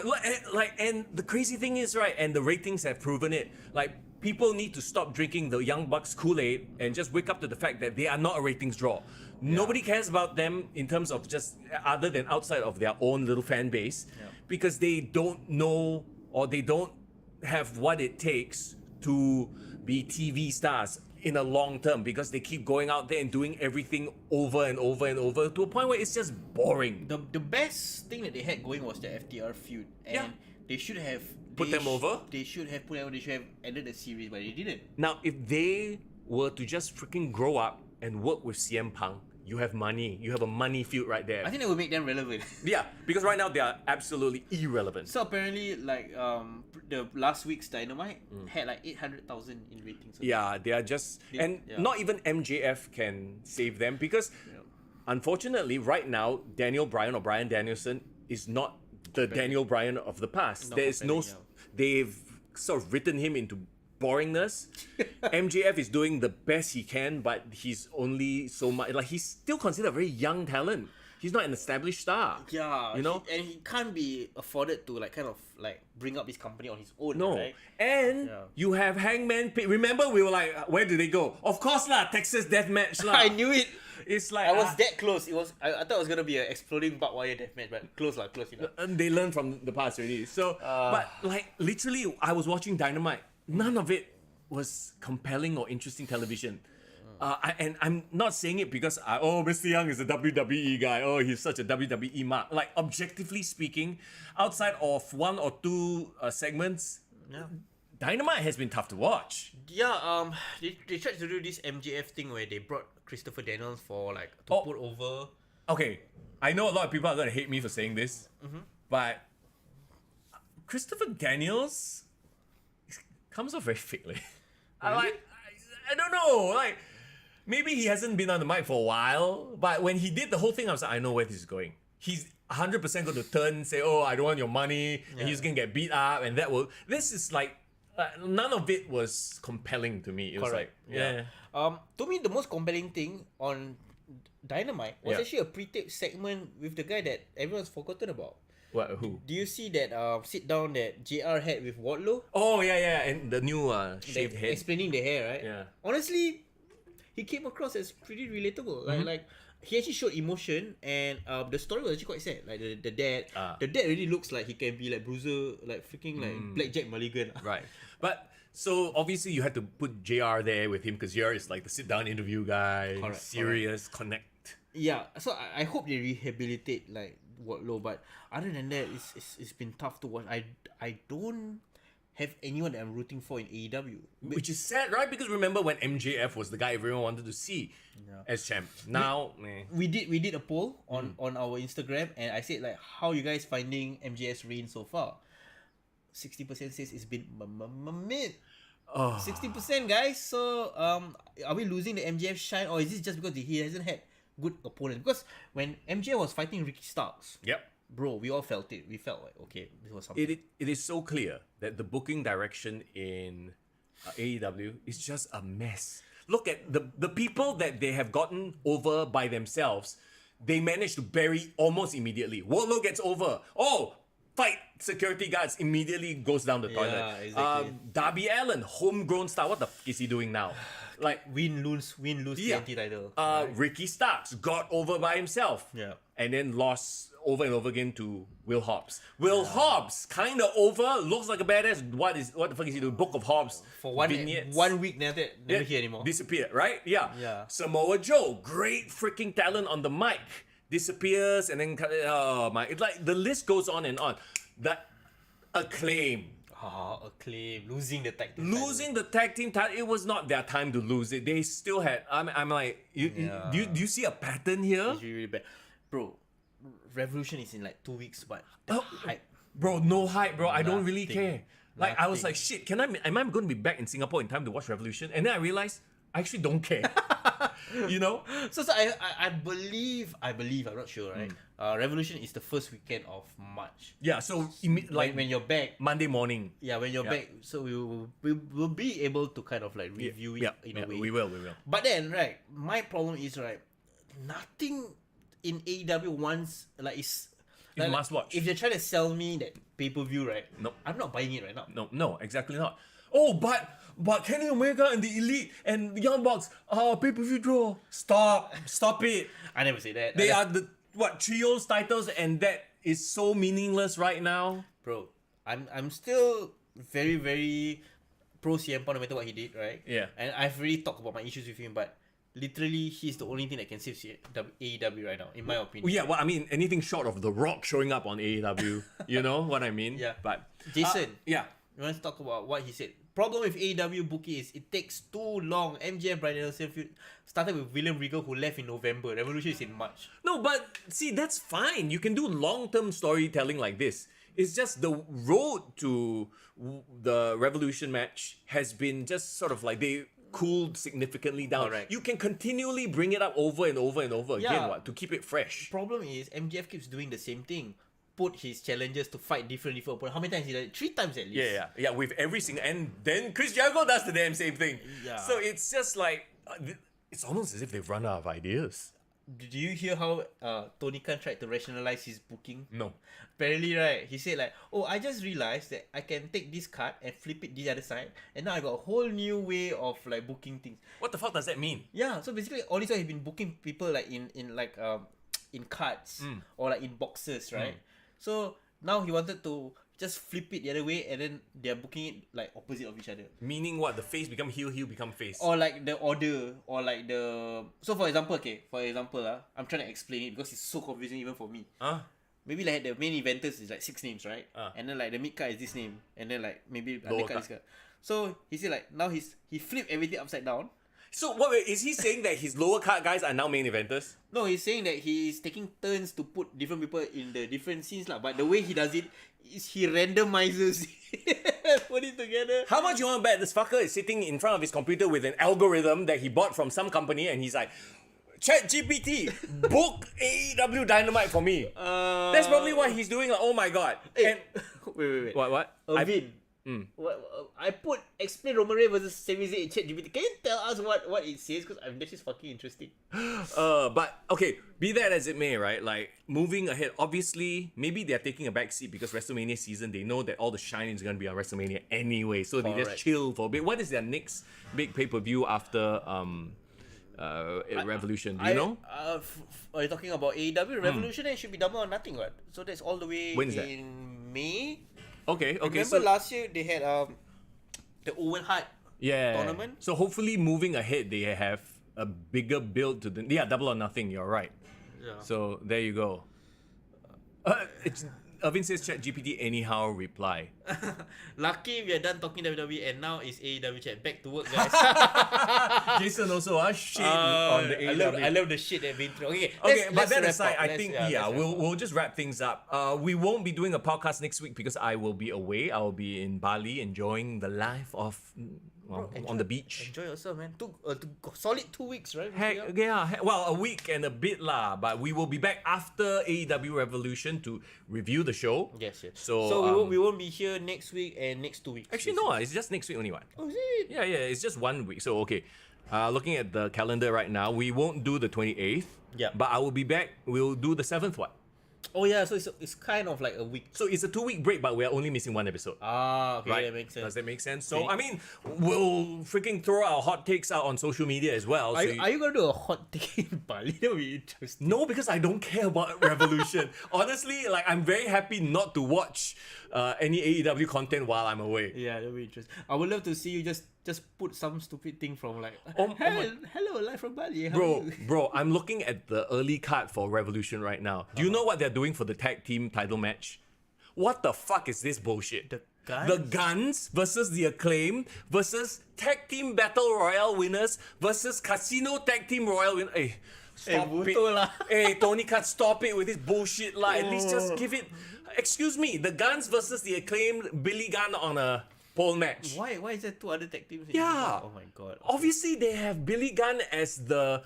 and the crazy thing is, right, and the ratings have proven it. Like, people need to stop drinking the Young Bucks Kool-Aid and just wake up to the fact that they are not a ratings draw. Nobody cares about them in terms of just other than outside of their own little fan base, because they don't know or they don't have what it takes to be TV stars in a long term, because they keep going out there and doing everything over and over and over to a point where it's just boring. The best thing that they had going was the FTR feud, and Yeah. they should have Put them over? They should have put them over. They should have ended the series, but they didn't. Now, if they were to just freaking grow up and work with CM Punk, you have money. You have a money feud right there. I think that would make them relevant. Yeah, because right now they are absolutely irrelevant. So apparently, like the last week's Dynamite had like 800,000 in ratings. Yeah, they are just, and yeah. not even MJF can save them, because unfortunately right now Daniel Bryan or Bryan Danielson is not the Daniel Bryan of the past. Not There is no, compelling, they've sort of written him into boringness. MJF is doing the best he can, but he's only so much, like he's still considered a very young talent. He's not an established star. Yeah, you know. and he can't be afforded to like kind of like bring up his company on his own. No. Right? And Yeah. you have Hangman Page. Remember, we were like, where did they go? Of course lah, Texas Deathmatch lah. I knew it. It's like I was that close. It was. I thought it was gonna be an exploding barbed wire deathmatch, but close enough. and they learned from the past already. So, but like literally, I was watching Dynamite. None of it was compelling or interesting television. And I'm not saying it because Mr. Young is a WWE guy. Oh, he's such a WWE mark. Like, objectively speaking, outside of one or two segments, Yeah. Dynamite has been tough to watch. Yeah, they tried to do this MJF thing where they brought Christopher Daniels for like to put over. Okay, I know a lot of people are gonna hate me for saying this, but Christopher Daniels comes off very fake. Like, I don't know. Like, maybe he hasn't been on the mic for a while, but when he did the whole thing, I was like, I know where this is going. He's 100% going to turn, say, "Oh, I don't want your money," and he's gonna get beat up, and that will. This is like. None of it was compelling to me. It was like, Correct. To me, the most compelling thing on Dynamite was Yeah. actually a pre-tape segment with the guy that everyone's forgotten about. What? Who? Do you see that sit down that JR had with Wardlow? Oh yeah, and the new shaved Like, head. explaining the hair, right? Yeah. Honestly, he came across as pretty relatable. Like he actually showed emotion, and the story was actually quite sad. Like the dad, the dad really looks like he can be like Bruiser, like freaking like Blackjack Mulligan. Right. But so obviously you had to put JR there with him because JR is like the sit down interview guy, Correct, serious, connect. Yeah, so I hope they rehabilitate like Wardlow, but other than that, it's been tough to watch. I don't have anyone that I'm rooting for in AEW. Which is sad, right? Because remember when MJF was the guy everyone wanted to see as champ. Now, meh. We did a poll on our Instagram, and I said like, how you guys finding MJF's reign so far? 60% says it's been mid. 60% guys. So are we losing the MJF shine, or is this just because he hasn't had good opponents? Because when MJF was fighting Ricky Starks, Yep. bro, we all felt it. We felt like, okay, this was something. It is so clear that the booking direction in AEW is just a mess. Look at the people that they have gotten over by themselves. They managed to bury almost immediately. Wardlow gets over. Oh, fight security guards, immediately goes down the toilet. Yeah, exactly. Darby Allin, homegrown star. What the f is he doing now? Like, Win lose Yeah. TNT title. Ricky Starks got over by himself. Yeah. And then lost over and over again to Will Hobbs. Will Hobbs, kind of over, looks like a badass. What the fuck is he doing? Book of Hobbs. For one vignettes. week, never hear anymore. Disappeared, right? Yeah. Yeah. Samoa Joe, great freaking talent on the mic, disappears and then oh my! It's like the list goes on and on. That Acclaim. Acclaim losing the tag team Losing the tag team title, it was not their time to lose it. They still had. I'm like, do you see a pattern here? title. It's really bad, bro. Revolution is in like 2 weeks, but the hype. Bro, no hype, bro. I don't really Nothing. care. Like I was Nothing. like, shit. Am I going to be back in Singapore in time to watch Revolution? And then I realized I actually don't care. You know? So I believe I'm not sure, right? Revolution is the first weekend of March. Yeah. So like When you're back, Monday morning. yeah, when you're back, so we will be able to kind of like review it in a way. We will. But then, right, my problem is, right, nothing in AEW wants like is It's must watch. If they're trying to sell me that pay-per-view, right? Nope. I'm not buying it right now. No, exactly not. Oh, but Kenny Omega and the Elite and Young Bucks pay-per-view draw. Stop it. I never say that. They are the trios titles, and that is so meaningless right now. Bro, I'm still very, very pro CM Punk no matter what he did, right? Yeah. And I've really talked about my issues with him, but literally he's the only thing that can save AEW right now, in my opinion. Yeah, well, I mean, anything short of The Rock showing up on AEW, you know what I mean? Yeah. But Jason, yeah. you want to talk about what he said? Problem with AEW booking is it takes too long. MJF Bryan Danielson started with William Regal, who left in November. Revolution is in March. No, but see, that's fine. You can do long-term storytelling like this. It's just the road to the Revolution match has been just sort of like they cooled significantly down. Correct. You can continually bring it up over and over and over again, Yeah. to keep it fresh. Problem is MJF keeps doing the same thing. Put his challengers to fight different opponents. How many times he did it? 3 times at least. Yeah. With every single, and then Chris Jericho does the damn same thing. Yeah. So it's just like it's almost as if they've run out of ideas. Did you hear how Tony Khan tried to rationalize his booking? No. Apparently, right, he said like, oh, I just realized that I can take this card and flip it the other side, and now I got a whole new way of like booking things. What the fuck does that mean? Yeah, so basically all this while he's been booking people like in cards or like in boxes, right? So now he wanted to just flip it the other way, and then they're booking it like opposite of each other. Meaning what? The face become heel become face. Or like the order, or like the... So for example, I'm trying to explain it because it's so confusing even for me. Maybe like the main eventers is like 6 names, right? And then like the mid card is this name, and then like maybe Lower undercard is card. So he said like now he flipped everything upside down. So wait, is he saying that his lower card guys are now main eventers? No, he's saying that he's taking turns to put different people in the different scenes lah. But the way he does it is he randomizes put it together. How much you want to bet this fucker is sitting in front of his computer with an algorithm that he bought from some company, and he's like, ChatGPT, book AEW Dynamite for me. That's probably what he's doing. Like, oh my god. Hey, And wait. what? Irvin, I put explain Roman Reigns versus Sami Zayn in ChatGPT. Can you tell us what it says? Because this is fucking interesting. But okay, be that as it may, right? Like moving ahead, obviously, maybe they're taking a back seat because WrestleMania season, they know that all the shining is gonna be on WrestleMania anyway, so they just Correct. chill for a bit. What is their next big pay-per-view after Revolution? Do you know? Are you talking about AEW Revolution? It should be Double or Nothing, right? So that's all the way When is that? in May. Okay. Remember So last year they had the Owen Hart tournament? So hopefully, moving ahead, they have a bigger build to the Double or Nothing. You're right. Yeah. So there you go. Irvin says ChatGPT anyhow reply. Lucky we are done talking WWE and now it's AEW chat. Back to work, guys. Jason also shit on the AEW. I love the shit they've been through. Okay, But that wrap aside, up. I think let's wrap up. we'll just wrap things up. We won't be doing a podcast next week because I will be away. I will be in Bali enjoying the life of on the beach. Enjoy yourself, man. Solid 2 weeks, right? Well, a week and a bit lah. But we will be back after AEW Revolution to review the show. Yes. So, we won't be here next week and next 2 weeks. actually no, it's just next week only one. Oh, is it? Yeah, it's just 1 week. So okay, looking at the calendar right now, we won't do the 28th. Yeah. But I will be back. We'll do the 7th one. Oh yeah, so it's kind of like a week. So it's a 2-week break, but we are only missing one episode. Okay, Right? that makes sense. Does that make sense? So, Okay. I mean, we'll freaking throw our hot takes out on social media as well. Are, so are you gonna do a hot take in Bali? That would be interesting. No, because I don't care about Revolution. Honestly, like I'm very happy not to watch any AEW content while I'm away. Yeah, that would be interesting. I would love to see you just put some stupid thing from like, Oh hello, live from Bali. How are you?" Bro, I'm looking at the early card for Revolution right now. Do you know what they're doing for the tag team title match? What the fuck is this bullshit? The Guns? The Guns versus the Acclaim versus Tag Team Battle Royale winners versus Casino Tag Team Royale winners. Hey, stop it. betul lah. Hey, Tony Khan, stop it with this bullshit lah. At least just give it. Excuse me, the Guns versus the Acclaim, Billy Gunn on a pole match. Why is there 2 other tag teams? Yeah. Oh my god. Obviously, they have Billy Gunn as the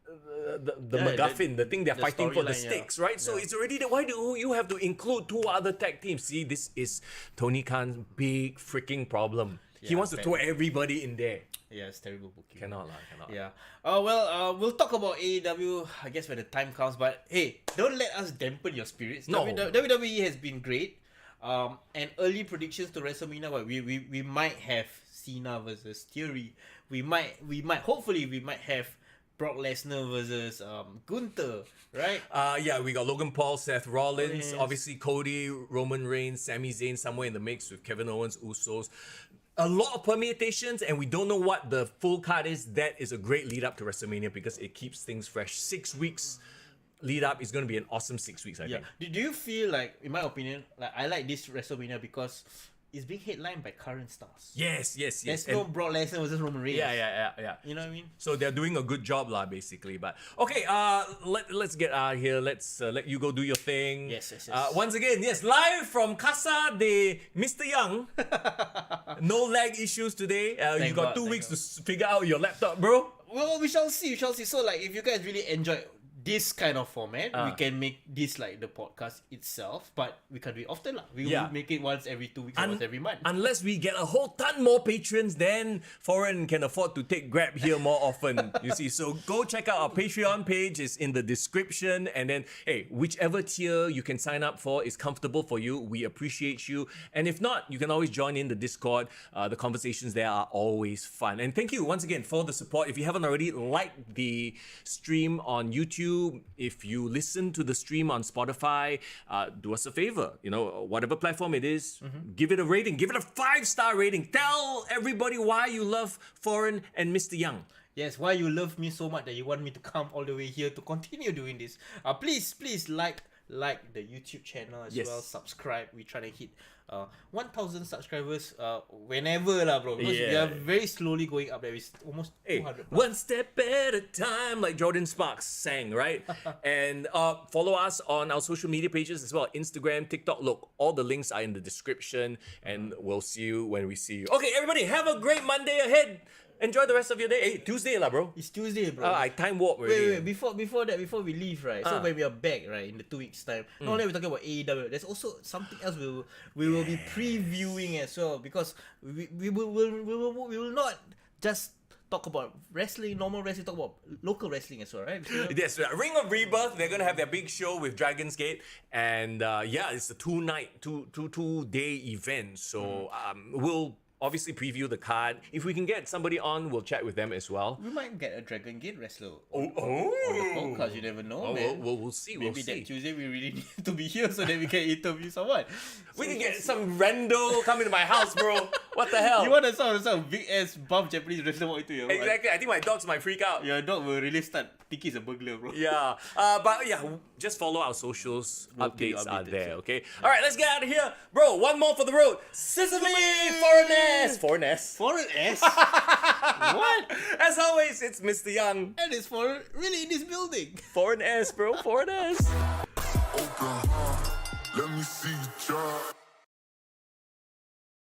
Yeah, MacGuffin, the thing they're the fighting for the storyline, yeah. stakes, right? So it's already there. Why do you have to include 2 other tag teams? See, this is Tony Khan's big freaking problem. He Yeah, wants to fair. throw everybody in there. Yeah, it's terrible booking. Cannot. Yeah. We'll talk about AEW, I guess, when the time comes. But hey, don't let us dampen your spirits. No. WWE has been great. And early predictions to WrestleMania, but we might have Cena versus Theory. We might hopefully we might have Brock Lesnar versus Gunther, right? Yeah, we got Logan Paul, Seth Rollins, Rollins. obviously Cody, Roman Reigns, Sami Zayn somewhere in the mix with Kevin Owens, Usos. A lot of permutations, and we don't know what the full card is. That is a great lead up to WrestleMania because it keeps things fresh. 6 weeks lead up is going to be an awesome 6 weeks, I Yeah. think. Do you feel like, in my opinion, like I like this WrestleMania because it's being headlined by current stars. Yes. There's And- no Brock Lesnar versus Roman Reigns. yeah. You know what I mean? So they're doing a good job, lah, basically. But okay, let's get out of here. Let's let you go do your thing. Yes. Once again, yes, live from Casa de Mr. Young. No lag issues today. You Thank got God, 2 thank weeks God. to figure out your laptop, bro. Well, we shall see. So like, if you guys really enjoy this kind of format, we can make this like the podcast itself, but we can do it often lah. We Yeah. will make it once every 2 weeks or once every month. Unless we get a whole ton more patrons, then Foreign can afford to take Grab here more often. You see, so go check out our Patreon page. It's in the description. And then, hey, whichever tier you can sign up for is comfortable for you. We appreciate you. And if not, you can always join in the Discord. The conversations there are always fun. And thank you once again for the support. If you haven't already, like the stream on YouTube. If you listen to the stream on Spotify, do us a favor. You know, whatever platform it is, give it a rating. Give it a 5-star rating. Tell everybody why you love Foreign and Mr. Young. Yes, why you love me so much that you want me to come all the way here to continue doing this. Please like the YouTube channel as Yes. well. Subscribe. We're trying to hit 1,000 subscribers whenever lah, bro. Because we Yeah. are very slowly going up there. It's almost Hey, 200. one step at a time, like Jordan Sparks sang, right? And follow us on our social media pages as well, Instagram, TikTok. Look, all the links are in the description, and we'll see you when we see you. Okay, everybody, have a great Monday ahead. Enjoy the rest of your day. Hey, Tuesday lah, bro. It's Tuesday, bro. I time warp already. Wait, before we leave, right? So when we are back, right, in the 2 weeks time, not only we're talking about AEW, there's also something else we will be previewing as well, because we will not just talk about wrestling, normal wrestling, talk about local wrestling as well, right? Yes, Ring of Rebirth. They're gonna have their big show with Dragon's Gate, and yeah, it's a 2-day event. So we'll obviously preview the card. If we can get somebody on, we'll chat with them as well. We might get a Dragon Gate wrestler Oh, on the podcast. You never know, man. We'll see. Maybe We'll see. that Tuesday we really need to be here so that we can interview someone. We can get some rando come into my house, bro. What the hell? You want to sound big ass buff Japanese wrestler walk into your house? Exactly. I think my dogs might freak out. Your dog will really start thinking it's a burglar, bro. Yeah. But yeah, just follow our socials. We'll keep you Updates are updated, there, yeah. okay? All right, let's get out of here. Bro, one more for the road. Sesame! Foreign S! Foreign S. Foreign S? What? As always, it's Mr. Young. And it's for really in this building. Foreign S, bro. Foreign S. Oh God, let me see you try.